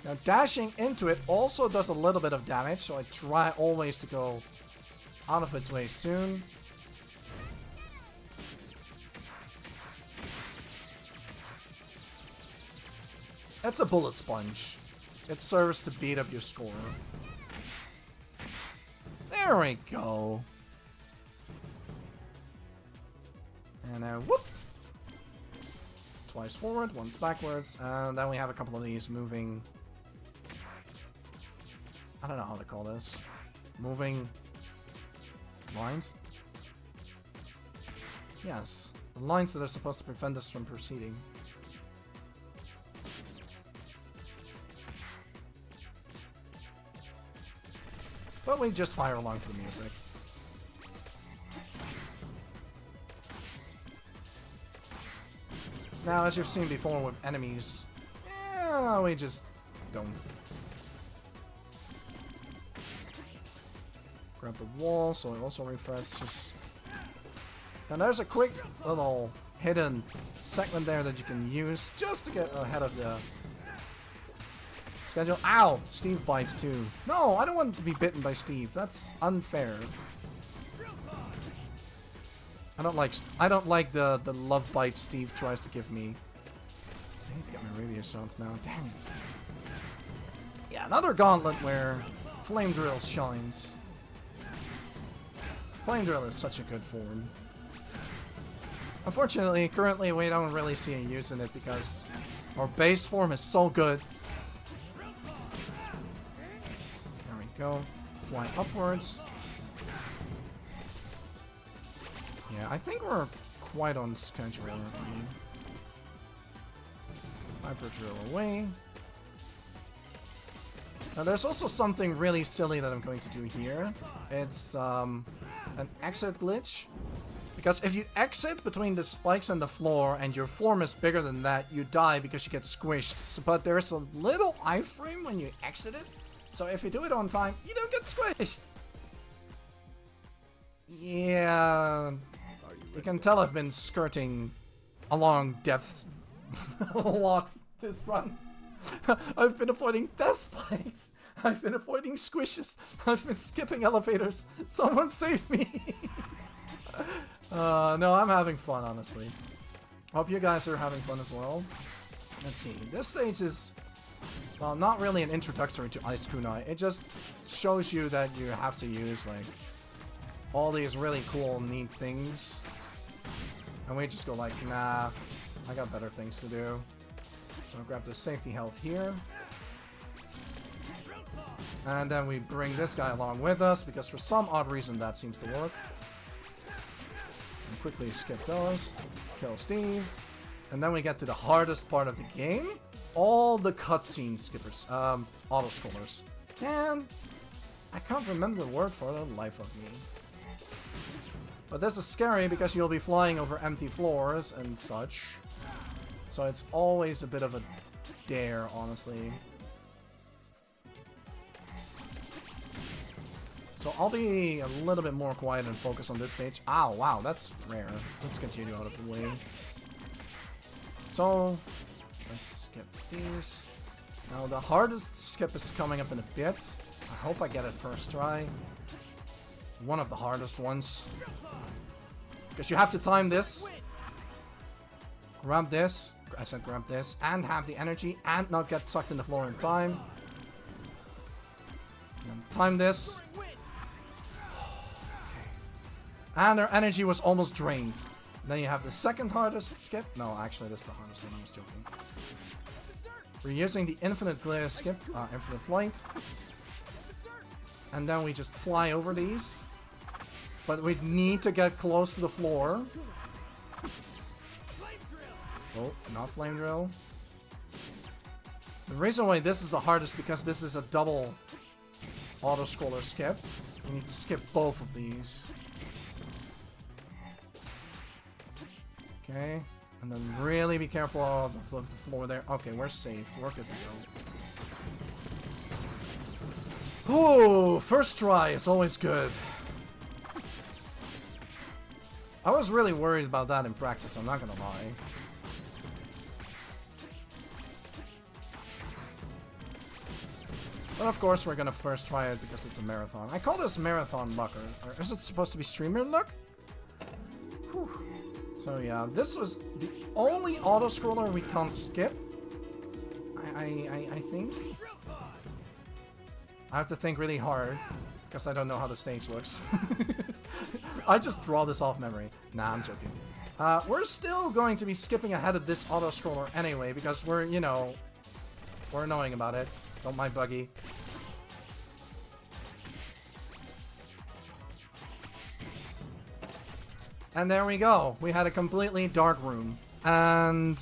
Now, dashing into it also does a little bit of damage, so I try always to go out of its way soon. It's a bullet sponge. It serves to beat up your score. There we go. And now, whoop! Twice forward, once backwards, and then we have a couple of these moving... I don't know how to call this. Moving lines? Yes, the lines that are supposed to prevent us from proceeding. But we just fire along to the music. Now, as you've seen before with enemies, we just don't. Grab the wall, so it also refreshes. And there's a quick little hidden segment there that you can use just to get ahead of the schedule. Ow! Steve bites too. No, I don't want to be bitten by Steve. That's unfair. I don't like the love bite Steve tries to give me. I need to get my radius shots now. Dang it. Yeah, another gauntlet where Flame Drill shines. Flame Drill is such a good form. Unfortunately, currently we don't really see a use in it because our base form is so good. There we go. Fly upwards. Yeah, I think we're quite on schedule. Hyper Drill away. Now there's also something really silly that I'm going to do here. It's an exit glitch. Because if you exit between the spikes and the floor and your form is bigger than that, you die because you get squished. So, but there's a little iframe when you exit it. So if you do it on time, you don't get squished. Yeah. You can tell I've been skirting along depths a lot this run. I've been avoiding death spikes. I've been avoiding squishes. I've been skipping elevators. Someone save me. No, I'm having fun, honestly. Hope you guys are having fun as well. Let's see. This stage is, well, not really an introductory to Ice Kunai. It just shows you that you have to use, like, all these really cool, neat things. And we just go like, nah, I got better things to do. So I'll grab the safety health here. And then we bring this guy along with us, because for some odd reason that seems to work. And quickly skip those. Kill Steve. And then we get to the hardest part of the game. All the cutscene skippers. Auto-scrollers. And I can't remember the word for the life of me. But this is scary because you'll be flying over empty floors and such. So it's always a bit of a dare, honestly. So I'll be a little bit more quiet and focus on this stage. Ow, wow, that's rare. Let's continue out of the way. So, let's skip these. Now the hardest skip is coming up in a bit. I hope I get it first try. One of the hardest ones. Because you have to time this. Grab this. I said grab this. And have the energy. And not get sucked in the floor in time. And then time this. And our energy was almost drained. Then you have the second hardest skip. No, actually that's the hardest one. I was joking. We're using the infinite glare skip. Infinite flight. And then we just fly over these. But we need to get close to the floor. Oh, not flame drill. The reason why this is the hardest because this is a double auto-scroller skip. You need to skip both of these. Okay. And then really be careful of the floor there. Okay, we're safe. We're good to go. Ooh, first try is always good. I was really worried about that in practice, I'm not gonna lie. But of course we're gonna first try it because it's a marathon. I call this marathon luck, or is it supposed to be streamer luck? Whew. So yeah, this was the only auto-scroller we can't skip. I think. I have to think really hard, because I don't know how the stage looks. I just draw this off memory. Nah, I'm joking. We're still going to be skipping ahead of this auto-scroller anyway, because we're, you know, we're annoying about it. Don't mind Buggy. And there we go. We had a completely dark room. And...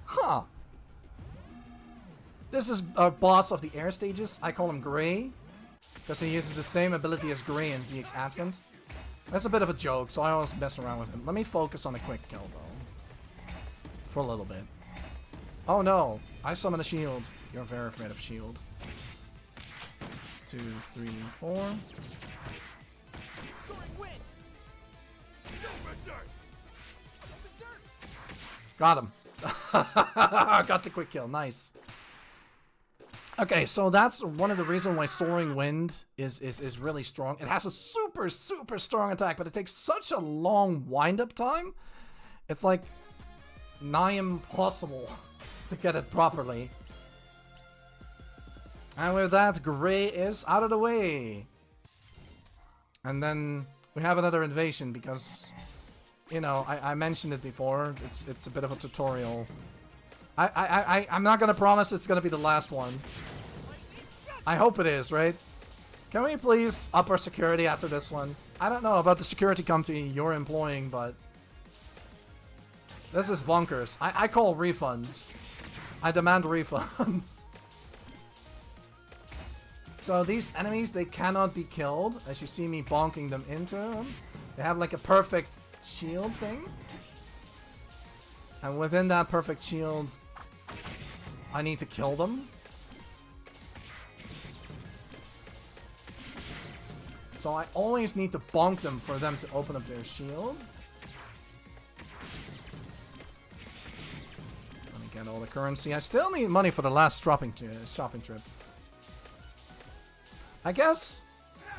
Huh. This is a boss of the air stages. I call him Gray. Because he uses the same ability as Gray in ZX Advent. That's a bit of a joke, so I always mess around with him. Let me focus on a quick kill, though. For a little bit. Oh no! I summon a shield. You're very afraid of shield. 2, 3, 4. Got him. Got the quick kill. Nice. Okay, so that's one of the reasons why Soaring Wind is really strong. It has a super, super strong attack, but it takes such a long wind-up time. It's like nigh impossible to get it properly. And with that, Gray is out of the way. And then we have another invasion because, you know, I mentioned it before. It's a bit of a tutorial. I'm not gonna promise it's gonna be the last one. I hope it is, right? Can we please up our security after this one? I don't know about the security company you're employing, but this is bonkers. I call refunds. I demand refunds. So these enemies, they cannot be killed. As you see me bonking them into them. They have like a perfect shield thing. And within that perfect shield, I need to kill them. So I always need to bonk them for them to open up their shield. Let me get all the currency. I still need money for the last shopping trip. I guess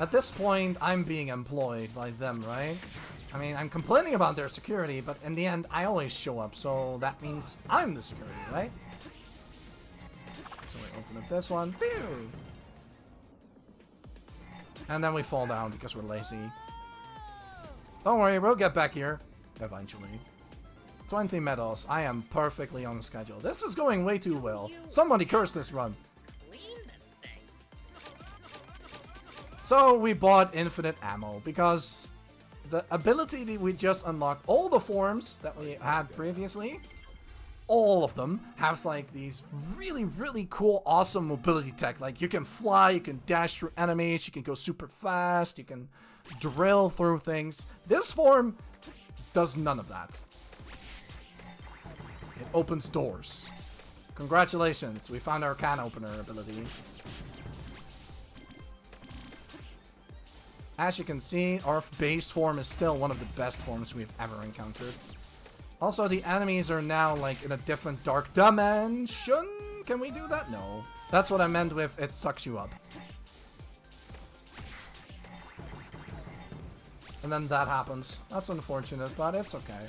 at this point I'm being employed by them, right? I mean, I'm complaining about their security, but in the end I always show up, so that means I'm the security, right? So we open up this one. Pew! And then we fall down because we're lazy. Don't worry, we'll get back here eventually. 20 medals. I am perfectly on schedule. This is going way too well. Somebody curse this run. So we bought infinite ammo because the ability that we just unlocked, all the forms that we had previously, all of them have like these really, really cool, awesome mobility tech. Like you can fly, you can dash through enemies, you can go super fast, you can drill through things. This form does none of that. It opens doors. Congratulations, we found our can opener ability. As you can see, our base form is still one of the best forms we've ever encountered. Also, the enemies are now, like, in a different dark dimension. Can we do that? No. That's what I meant with it sucks you up. And then that happens. That's unfortunate, but it's okay.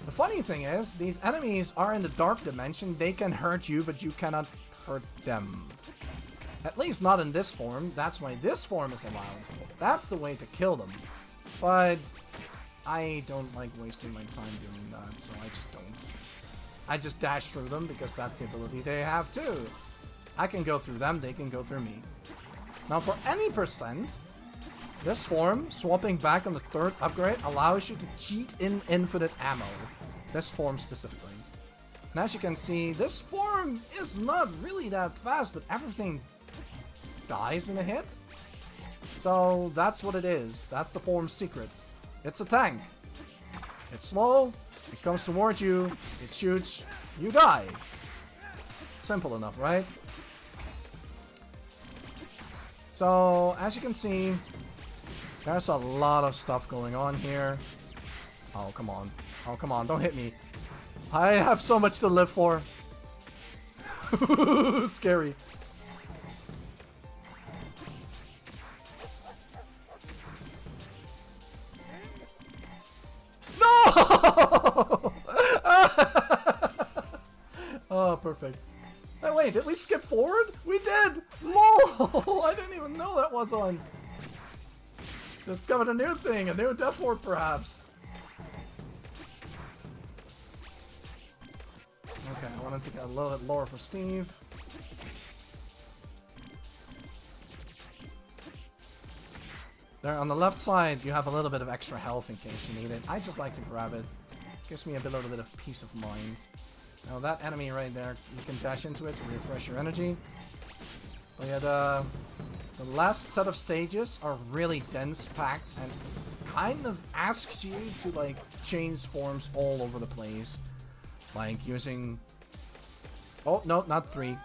The funny thing is, these enemies are in the dark dimension. They can hurt you, but you cannot hurt them. At least not in this form. That's why this form is allowed. That's the way to kill them. But I don't like wasting my time doing that, so I just don't. I just dash through them because that's the ability they have too. I can go through them, they can go through me. Now for any percent, this form, swapping back on the third upgrade, allows you to cheat in infinite ammo. This form specifically. And as you can see, this form is not really that fast, but everything dies in a hit. So that's what it is. That's the form's secret. It's a tank. It's slow. It comes towards you. It shoots. You die. Simple enough, right? So as you can see, there's a lot of stuff going on here. Oh, come on. Oh, come on. Don't hit me. I have so much to live for. Scary. No! Oh, perfect. Hey, wait, did we skip forward? We did! LOL! I didn't even know that was on. Discovered a new thing, a new death ward, perhaps. Okay, I wanted to get a little bit lower for Steve. There on the left side, you have a little bit of extra health in case you need it. I just like to grab it. Gives me a little bit of peace of mind. Now that enemy right there, you can dash into it to refresh your energy. But yeah, the last set of stages are really dense packed and kind of asks you to like change forms all over the place. Like using... Oh, no, not 3.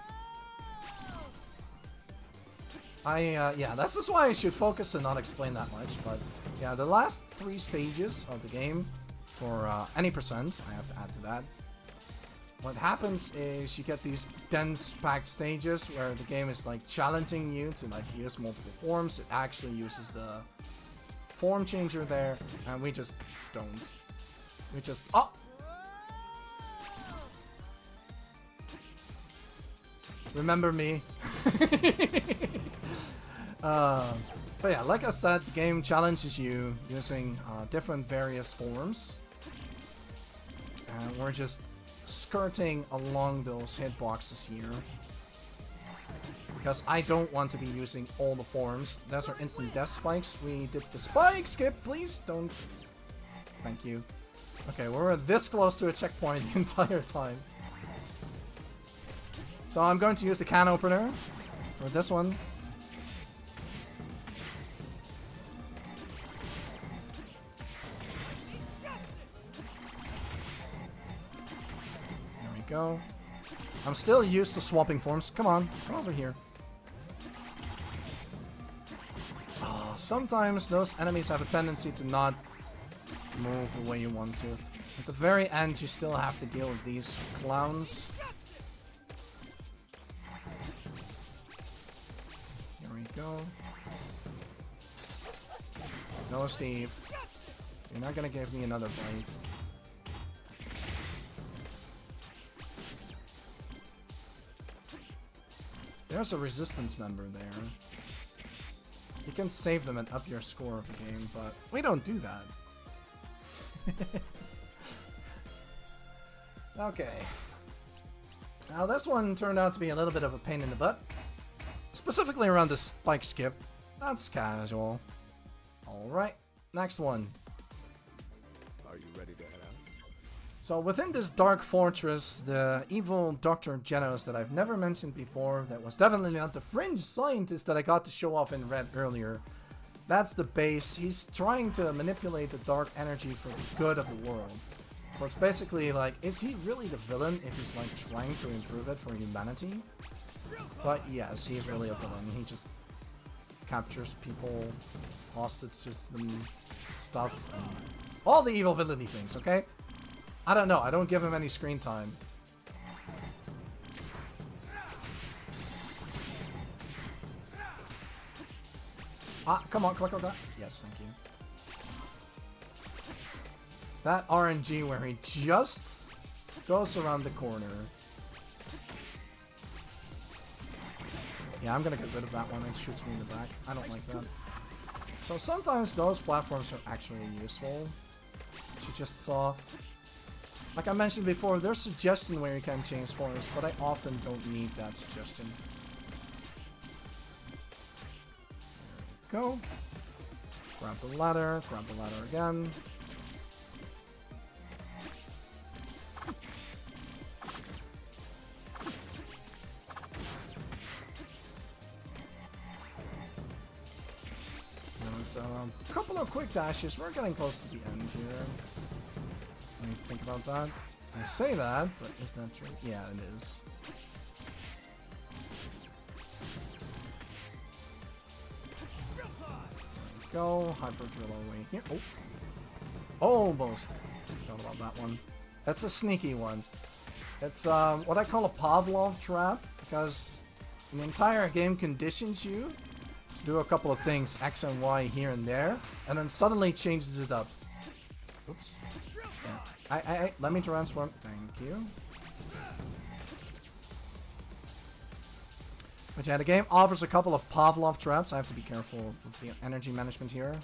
Yeah, this is why I should focus and not explain that much, but yeah, the last 3 stages of the game, for any percent, I have to add to that. What happens is you get these dense packed stages where the game is like challenging you to like use multiple forms. It actually uses the form changer there, and we just don't. We just... Oh! Remember me. But yeah, like I said, the game challenges you using different various forms. And we're just skirting along those hitboxes here. Because I don't want to be using all the forms. Those are instant death spikes. We did the spike skip, please don't. Thank you. Okay, we're this close to a checkpoint the entire time. So I'm going to use the can opener for this one. There we go. I'm still used to swapping forms. Come on, come over here. Oh, sometimes those enemies have a tendency to not move the way you want to. At the very end, you still have to deal with these clowns. Here we go. No, Steve. You're not gonna give me another bite. There's a resistance member there. You can save them and up your score of the game, but we don't do that. Okay. Now this one turned out to be a little bit of a pain in the butt. Specifically around the spike skip. That's casual. Alright, next one. Are you ready to head out? So within this dark fortress, the evil Dr. Genos that I've never mentioned before, that was definitely not the fringe scientist that I got to show off in red earlier. That's the base. He's trying to manipulate the dark energy for the good of the world. So it's basically like, is he really the villain if he's like trying to improve it for humanity? But yes, he's really a villain. He just captures people, hostage system stuff, and all the evil villainy things, okay? I don't know. I don't give him any screen time. Ah, come on, come on. Yes, thank you. That RNG where he just goes around the corner. Yeah, I'm gonna get rid of that one. It shoots me in the back. I don't like that. So sometimes those platforms are actually useful. You just saw. Like I mentioned before, there's suggestion where you can change forms, but I often don't need that suggestion. There we go. Grab the ladder again. A couple of quick dashes. We're getting close to the end here. Let me think about that. I say that, but is that true? Yeah, it is. There we go. Hyper drill our way here. Oh. Almost. Forgot about that one. That's a sneaky one. It's what I call a Pavlov trap, because the entire game conditions you to do a couple of things, X and Y here and there, and then suddenly changes it up. Oops. Yeah. Let me transform. Thank you. But yeah, the game offers a couple of Pavlov traps. I have to be careful with the energy management here.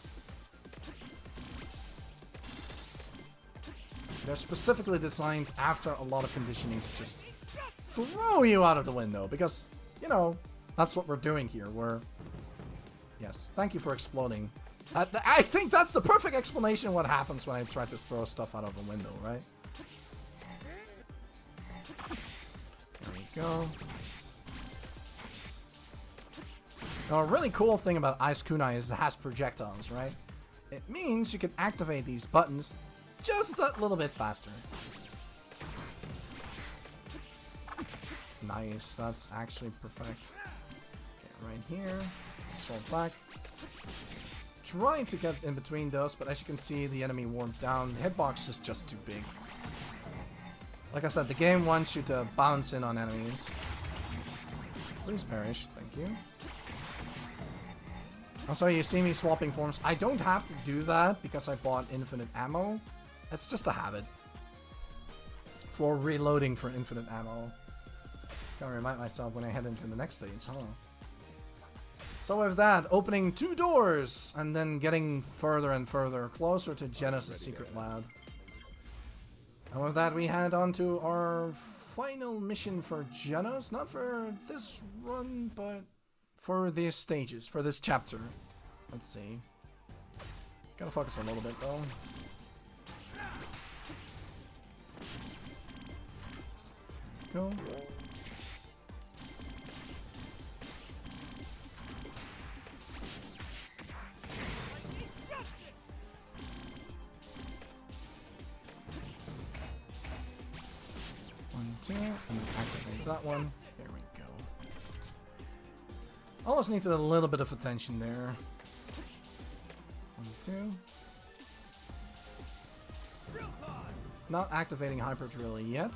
They're specifically designed after a lot of conditioning to just throw you out of the window. Because, you know, that's what we're doing here. We're... Yes, thank you for exploding. I think that's the perfect explanation of what happens when I try to throw stuff out of a window, right? There we go. Now, a really cool thing about Ice Kunai is it has projectiles, right? It means you can activate these buttons just a little bit faster. Nice, that's actually perfect. Okay, right here. Sword back. Trying to get in between those, but as you can see, the enemy warmed down. The hitbox is just too big. Like I said, the game wants you to bounce in on enemies. Please perish, thank you. Also, you see me swapping forms. I don't have to do that because I bought infinite ammo. It's just a habit. For reloading for infinite ammo. Gotta remind myself when I head into the next stage, huh? So with that, opening 2 doors, and then getting further and further closer to Genesis' secret lab. And with that, we head on to our final mission for Genos. Not for this run, but for these stages, for this chapter. Let's see. Gotta focus a little bit, though. Go. And activate that one. There we go. Almost needed a little bit of attention there. 1, 2. Not activating Hyper Drill yet.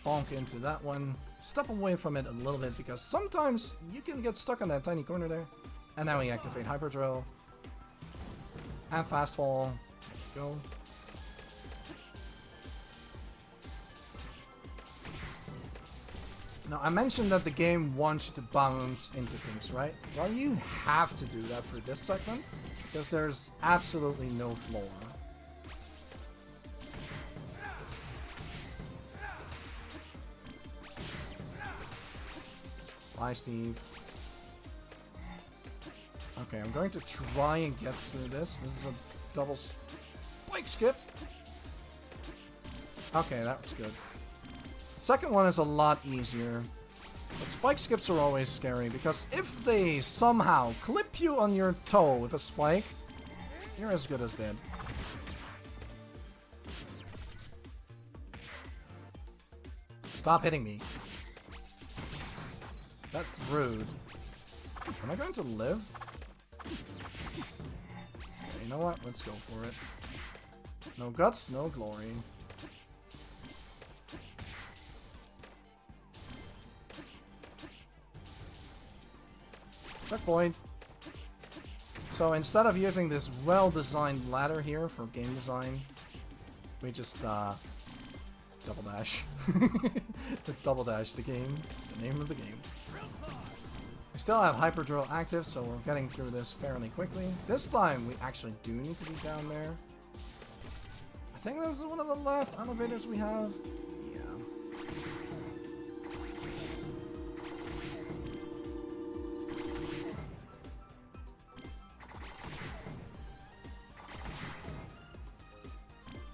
Bonk into that one. Step away from it a little bit because sometimes you can get stuck on that tiny corner there. And now we activate Hyper Drill. And Fast Fall. Go. Now, I mentioned that the game wants you to bounce into things, right? Well, you have to do that for this segment, because there's absolutely no floor. Bye, Steve. Okay, I'm going to try and get through this. This is a double spike skip. Okay, that was good. Second one is a lot easier, but spike skips are always scary because if they somehow clip you on your toe with a spike, you're as good as dead. Stop hitting me. That's rude. Am I going to live? Okay, you know what? Let's go for it. No guts, no glory. Checkpoint. So instead of using this well-designed ladder here for game design, we just double dash. Let's double dash the game, the name of the game. We still have Hyper Drill active, so we're getting through this fairly quickly. This time we actually do need to be down there. I think this is one of the last elevators we have.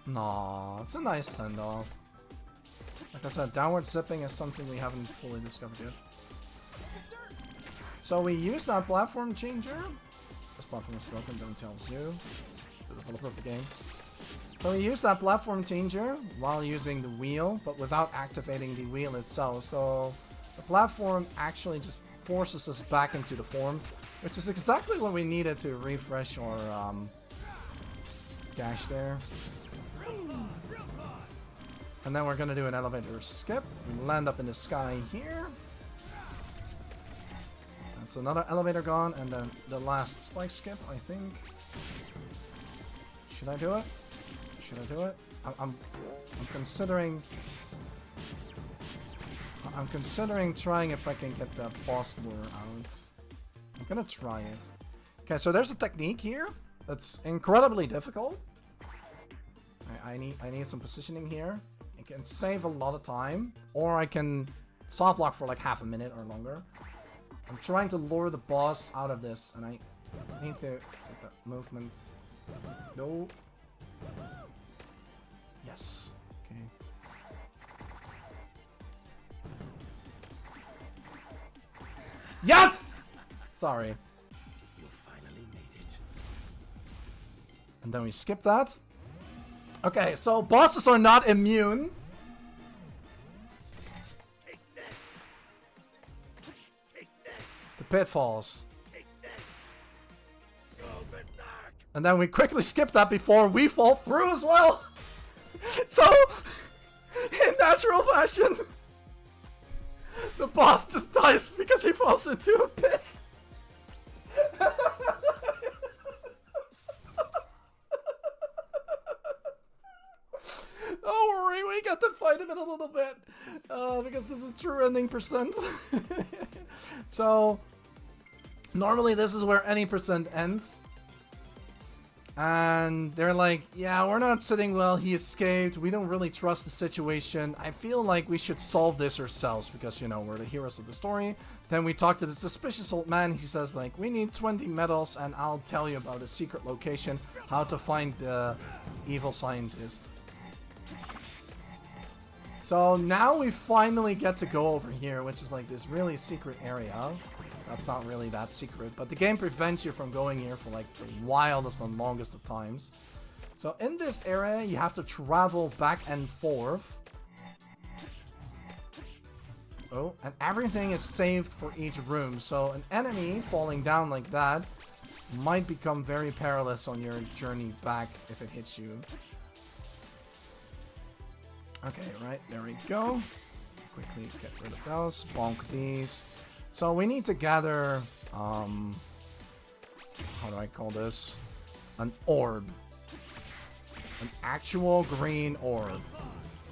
Aww, it's a nice send-off. Like I said, downward zipping is something we haven't fully discovered yet. So we use that platform changer. This platform is broken, don't tell Zoo. Developer the game. So we use that platform changer while using the wheel, but without activating the wheel itself. So the platform actually just forces us back into the form, which is exactly what we needed to refresh our dash there. And then we're gonna do an elevator skip. We land up in the sky here. That's another elevator gone, and then the last spike skip, I think. Should I do it? Should I do it? I'm considering. I'm considering trying if I can get the boss lure out. I'm gonna try it. Okay, so there's a technique here that's incredibly difficult. I need some positioning here. It can save a lot of time, or I can soft lock for like half a minute or longer. I'm trying to lure the boss out of this, and Need to get that movement. No. Yes. Okay. Yes! Sorry. You finally made it. And then we skip that. Okay, so bosses are not immune. The pitfalls. And then we quickly skip that before we fall through as well. So, in natural fashion, the boss just dies because he falls into a pit. Don't worry, we got to fight him in a little bit. Because this is true ending percent. So, normally this is where any percent ends. And they're like, yeah, we're not sitting well, he escaped, we don't really trust the situation. I feel like we should solve this ourselves because, you know, we're the heroes of the story. Then we talk to the suspicious old man, he says like, we need 20 medals and I'll tell you about a secret location, how to find the evil scientist. So now we finally get to go over here, which is like this really secret area. That's not really that secret, but the game prevents you from going here for like the wildest and longest of times. So in this area, you have to travel back and forth. Oh, and everything is saved for each room. So an enemy falling down like that might become very perilous on your journey back if it hits you. Okay, right, there we go. Quickly get rid of those, bonk these. So we need to gather, how do I call this? An orb. An actual green orb.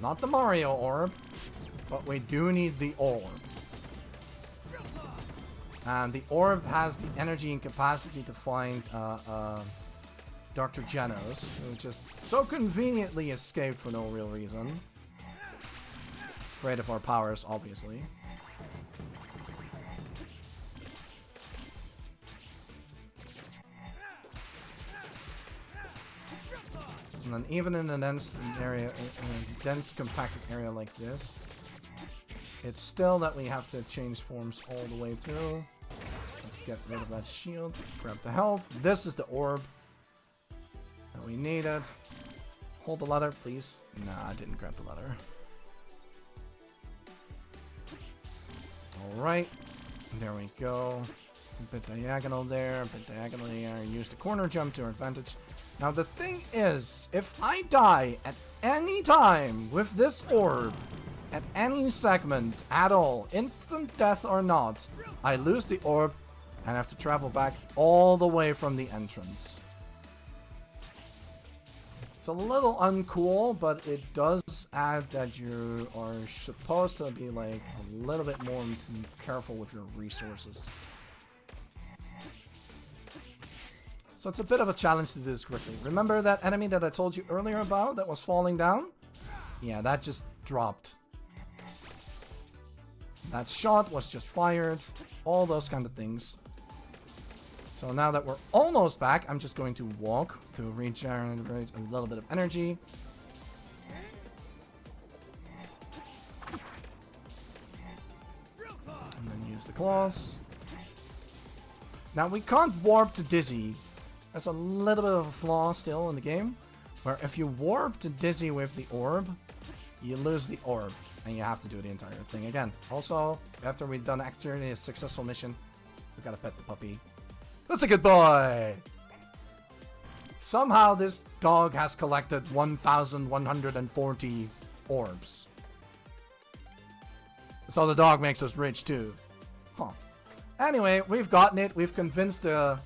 Not the Mario orb, but we do need the orb. And the orb has the energy and capacity to find Dr. Genos, who just so conveniently escaped for no real reason. Afraid of our powers, obviously. And then even in a dense area, in a dense compacted area like this, it's still that we have to change forms all the way through. Let's get rid of that shield, grab the health. This is the orb that we needed. Hold the letter, please. Nah, I didn't grab the letter. Alright, there we go. A bit diagonal there, a bit diagonal there. Use the corner jump to our advantage. Now the thing is, if I die at any time with this orb, at any segment at all, instant death or not, I lose the orb and have to travel back all the way from the entrance. It's a little uncool, but it does add that you are supposed to be like a little bit more careful with your resources. So it's a bit of a challenge to do this quickly. Remember that enemy that I told you earlier about that was falling down? Yeah, that just dropped. That shot was just fired. All those kind of things. So now that we're almost back, I'm just going to walk to regenerate a little bit of energy. And then use the claws. Now we can't warp to Dizzy. There's a little bit of a flaw still in the game, where if you warp to Dizzy with the orb, you lose the orb, and you have to do the entire thing again. Also, after we've done actually a successful mission, we gotta pet the puppy. That's a good boy! Somehow this dog has collected 1,140 orbs. So the dog makes us rich too. Huh. Anyway, we've gotten it. We've convinced the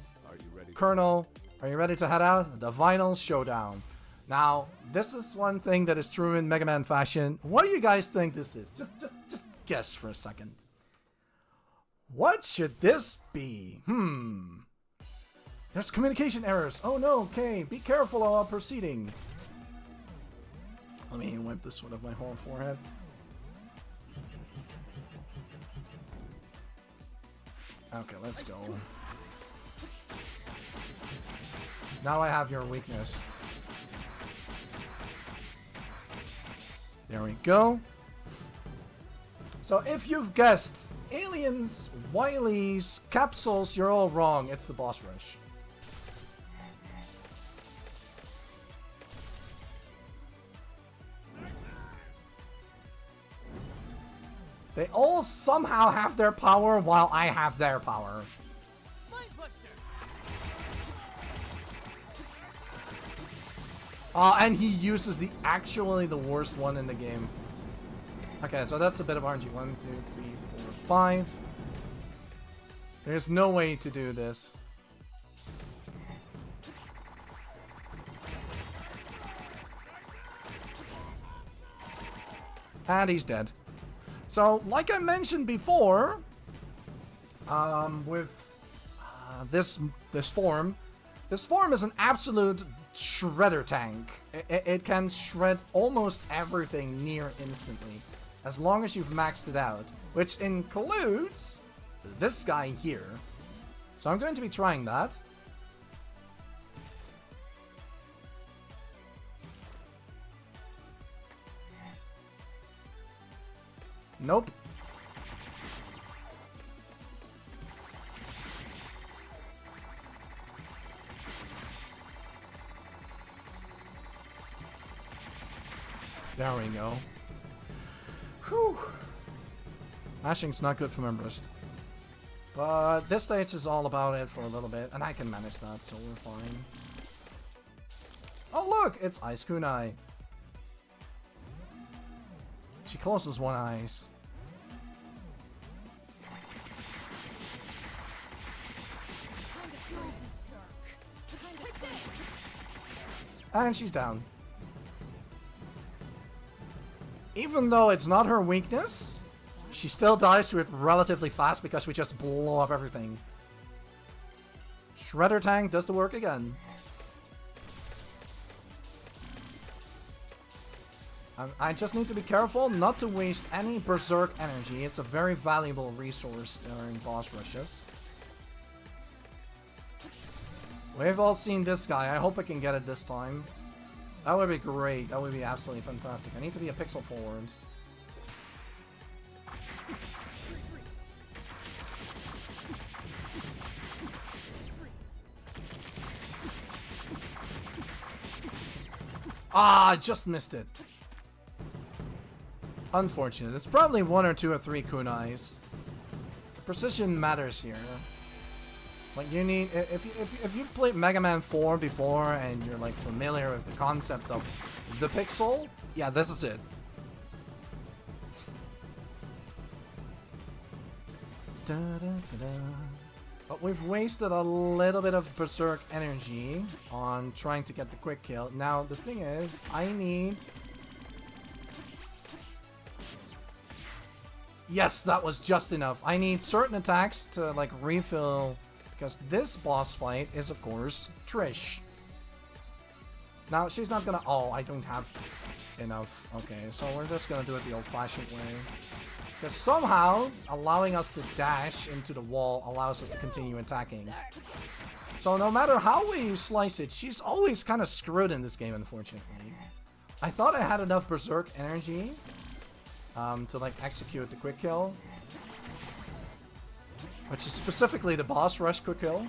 Colonel. Are you ready to head out? The final showdown. Now, this is one thing that is true in Mega Man fashion. What do you guys think this is? Just guess for a second. What should this be? There's communication errors. Oh no, okay. Be careful while proceeding. Let me wipe this one off my whole forehead. Okay, let's go. Now I have your weakness. There we go. So if you've guessed aliens, wilies, capsules, you're all wrong. It's the boss rush. They all somehow have their power while I have their power. And he uses the actually the worst one in the game. Okay, so that's a bit of RNG. 1, 2, 3, 4, 5. There's no way to do this. And he's dead. So, like I mentioned before, with this form is an absolute shredder tank. It can shred almost everything near instantly, as long as you've maxed it out, which includes this guy here. So I'm going to be trying that. Nope. There we go. Whew. Mashing's not good for my wrist. But this stage is all about it for a little bit, and I can manage that, so we're fine. Oh look, it's Ice Kunai. She closes one eye. And she's down. Even though it's not her weakness, she still dies to it relatively fast because we just blow up everything. Shredder tank does the work again. I just need to be careful not to waste any Berserk energy. It's a very valuable resource during boss rushes. We've all seen this guy. I hope I can get it this time. That would be great. That would be absolutely fantastic. I need to be a pixel forward. Ah, I just missed it. Unfortunate. It's probably 1 or 2 or 3 kunais. Precision matters here. Like you need, if you've played Mega Man 4 before and you're like familiar with the concept of the pixel, yeah, this is it. Da, da, da, da. But we've wasted a little bit of Berserk energy on trying to get the quick kill. Now the thing is, I need. Yes, that was just enough. I need certain attacks to like refill. Because this boss fight is, of course, Trish. Now, she's not gonna... Oh, I don't have enough. Okay, so we're just gonna do it the old-fashioned way. Because somehow, allowing us to dash into the wall allows us to continue attacking. So no matter how we slice it, she's always kind of screwed in this game, unfortunately. I thought I had enough Berserk energy to, like, execute the quick kill. Which is specifically the boss rush quick kill.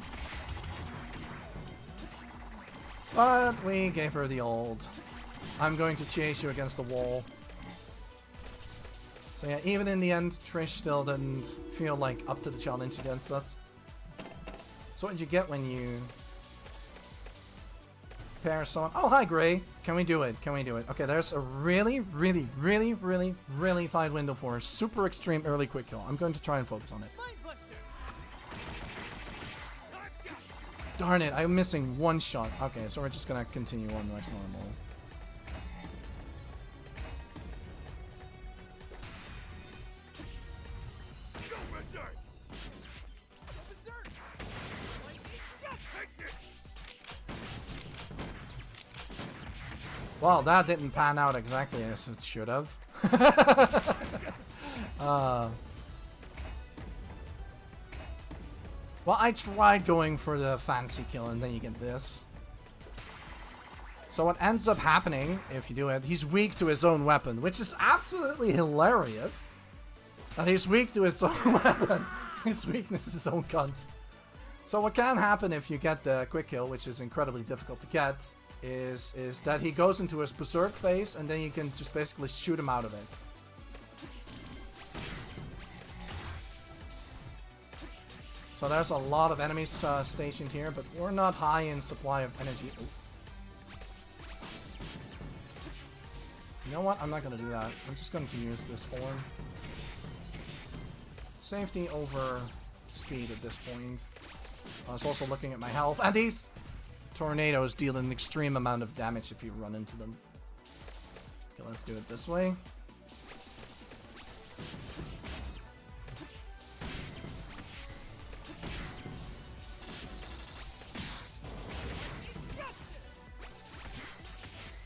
But we gave her the old, I'm going to chase you against the wall. So yeah, even in the end, Trish still didn't feel like up to the challenge against us. So what you get when you pair someone. Oh, hi Gray. Can we do it? Can we do it? Okay, there's a really tight window for a super extreme early quick kill. I'm going to try and focus on it. Darn it, I'm missing one shot. Okay, so we're just gonna continue on like normal. Well, that didn't pan out exactly as it should have. Well, I tried going for the fancy kill, and then you get this. So what ends up happening, if you do it, he's weak to his own weapon, which is absolutely hilarious. That he's weak to his own weapon. His weakness is his own gun. So what can happen if you get the quick kill, which is incredibly difficult to get, is that he goes into his berserk phase, and then you can just basically shoot him out of it. So there's a lot of enemies stationed here, but we're not high in supply of energy. Ooh. You know what? I'm not going to do that. I'm just going to use this form. Safety over speed at this point. I was also looking at my health. And these tornadoes deal an extreme amount of damage if you run into them. Okay, let's do it this way.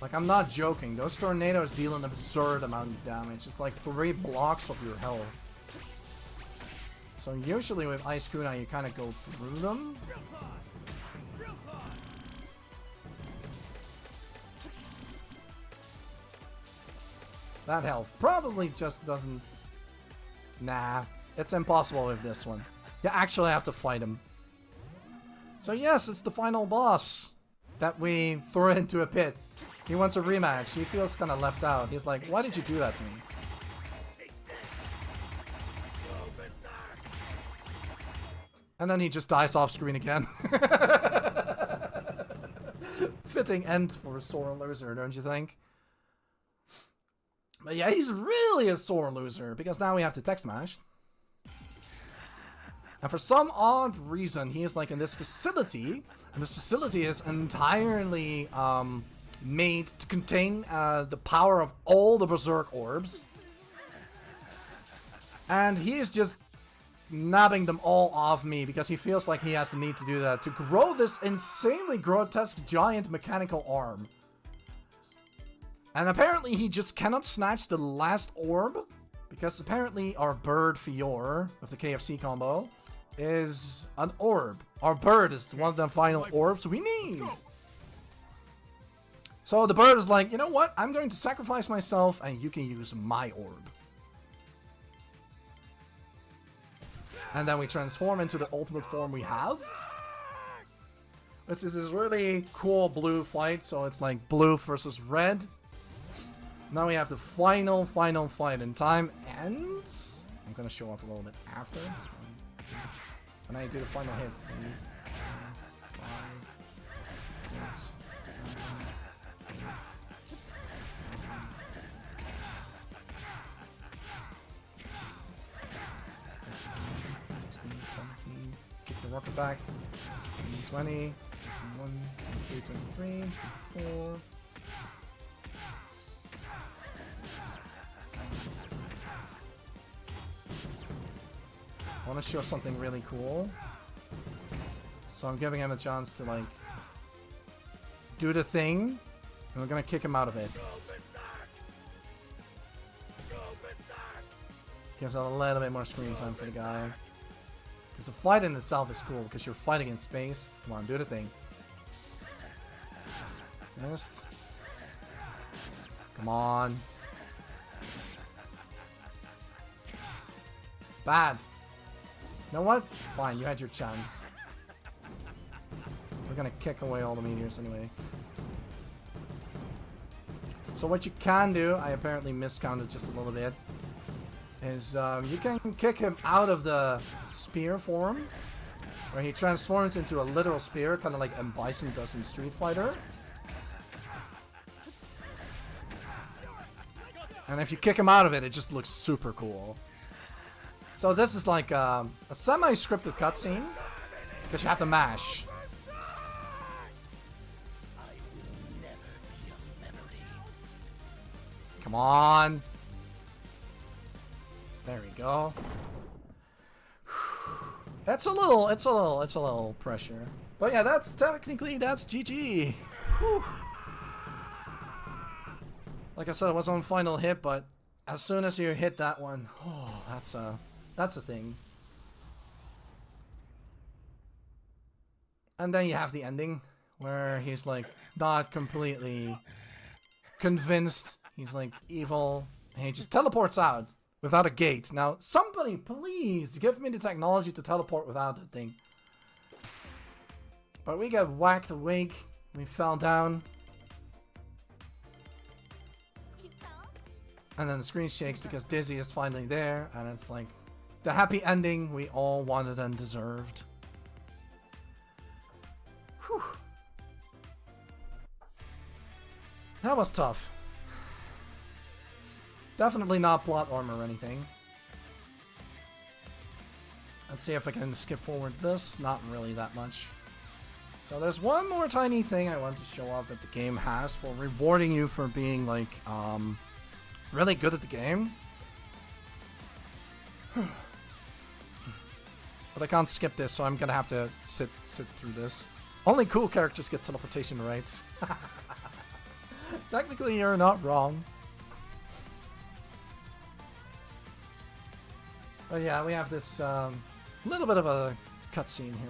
Like, I'm not joking. Those tornadoes deal an absurd amount of damage. It's like 3 blocks of your health. So usually with Ice Kunai, you kind of go through them. That health probably just doesn't... Nah, it's impossible with this one. You actually have to fight him. So yes, it's the final boss that we throw into a pit. He wants a rematch. He feels kind of left out. He's like, why did you do that to me? And then he just dies off screen again. Fitting end for a sore loser, don't you think? But yeah, he's really a sore loser, because now we have to text mash. And for some odd reason, he is like in this facility, and this facility is entirely made to contain the power of all the Berserk orbs. And he is just nabbing them all off me because he feels like he has the need to do that to grow this insanely grotesque giant mechanical arm. And apparently he just cannot snatch the last orb, because apparently our bird Fior with the KFC combo is an orb. Our bird is one of the final orbs we need. So the bird is like, you know what? I'm going to sacrifice myself and you can use my orb. And then we transform into the ultimate form we have. Which is this really cool blue fight. So it's like blue versus red. Now we have the final fight, and time ends. I'm going to show off a little bit after. When I do the final hit. 3, 4, 5, 6, 7, 8, 16, 17, kick the rocket back, 20, 21, 22, 23, 24. I want to show something really cool. So I'm giving him a chance to, like, do the thing. And we're going to kick him out of it. Gives a little bit more screen time for the guy. Because the fight in itself is cool, because you're fighting in space. Come on, do the thing. Missed. Come on. Bad. You know what? Fine, you had your chance. We're gonna kick away all the meteors anyway. So what you can do, I apparently miscounted just a little bit, is you can kick him out of the spear form, where he transforms into a literal spear, kind of like M. Bison does in Street Fighter. And if you kick him out of it, it just looks super cool. So this is like a semi-scripted cutscene, because you have to mash. Come on. There we go. It's a little pressure. But yeah, that's GG. Whew. Like I said, it was on final hit, but as soon as you hit that one, oh, that's a thing. And then you have the ending, where he's like not completely convinced he's like evil, and he just teleports out without a gate. Now, somebody please give me the technology to teleport without the thing. But we got whacked awake. We fell down. And then the screen shakes because Dizzy is finally there, and it's like the happy ending we all wanted and deserved. Whew. That was tough. Definitely not plot armor or anything. Let's see if I can skip forward this. Not really that much. So there's one more tiny thing I want to show off that the game has for rewarding you for being like really good at the game. But I can't skip this, so I'm gonna have to sit through this. Only cool characters get teleportation rights. Technically, you're not wrong. But yeah, we have this little bit of a cutscene here.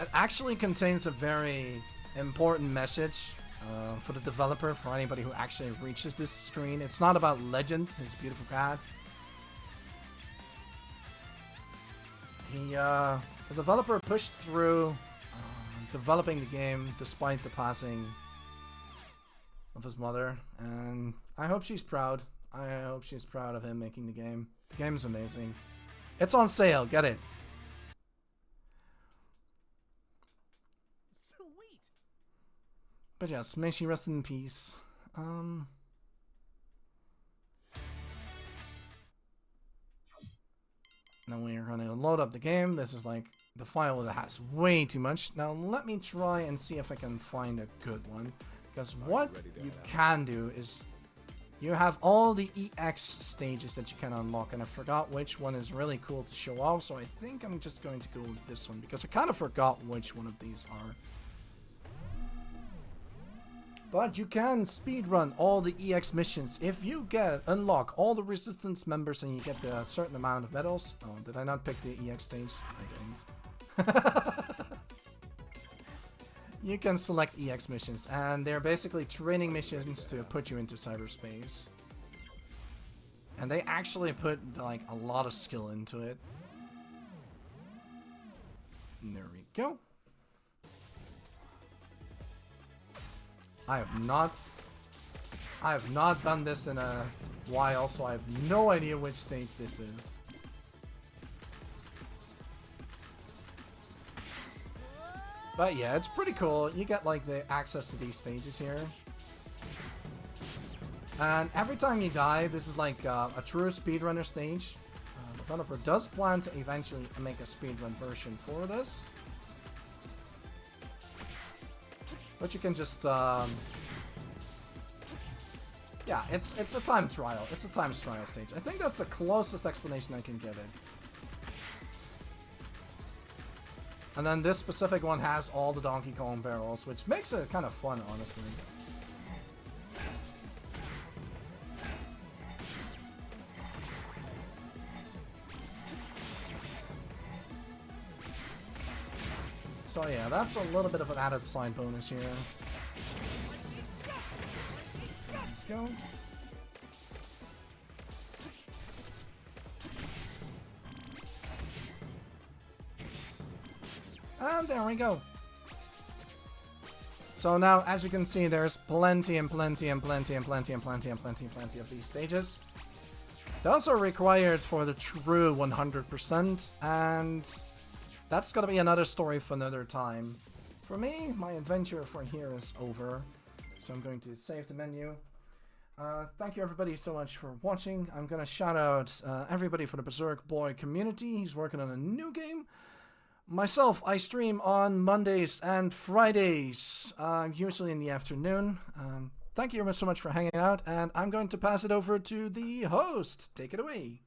It actually contains a very important message for the developer, for anybody who actually reaches this screen. It's not about Legend, his beautiful cat. The developer pushed through developing the game despite the passing of his mother, and I hope she's proud. I hope she's proud of him making the game. The game's amazing. It's on sale, get it. Sweet. But yes, may she rest in peace. Now we are going to load up the game. This is like the file that has way too much. Now let me try and see if I can find a good one. Because what you can do is you have all the EX stages that you can unlock, and I forgot which one is really cool to show off, so I think I'm just going to go with this one because I kind of forgot which one of these are. But you can speedrun all the EX missions if you unlock all the resistance members and you get a certain amount of medals. Oh, did I not pick the EX stage? I didn't. You can select EX missions, and they're basically training missions to put you into cyberspace. And they actually put like a lot of skill into it. And there we go. I have not done this in a while, so I have no idea which stage this is. But yeah, it's pretty cool. You get like the access to these stages here. And every time you die, this is like a true speedrunner stage. The developer does plan to eventually make a speedrun version for this. But you can just, yeah, it's a time trial. It's a time trial stage. I think that's the closest explanation I can give it. And then this specific one has all the Donkey Kong barrels, which makes it kind of fun, honestly. So yeah, that's a little bit of an added side bonus here. There we go. And there we go. So now, as you can see, there's plenty of these stages. Those are required for the true 100%, and that's gonna be another story for another time. For me, my adventure for here is over, so I'm going to save the menu. Thank you everybody so much for watching. I'm gonna shout out everybody for the Berserk Boy community. He's working on a new game. Myself, I stream on Mondays and Fridays, usually in the afternoon. Thank you so much for hanging out, and I'm going to pass it over to the host. Take it away.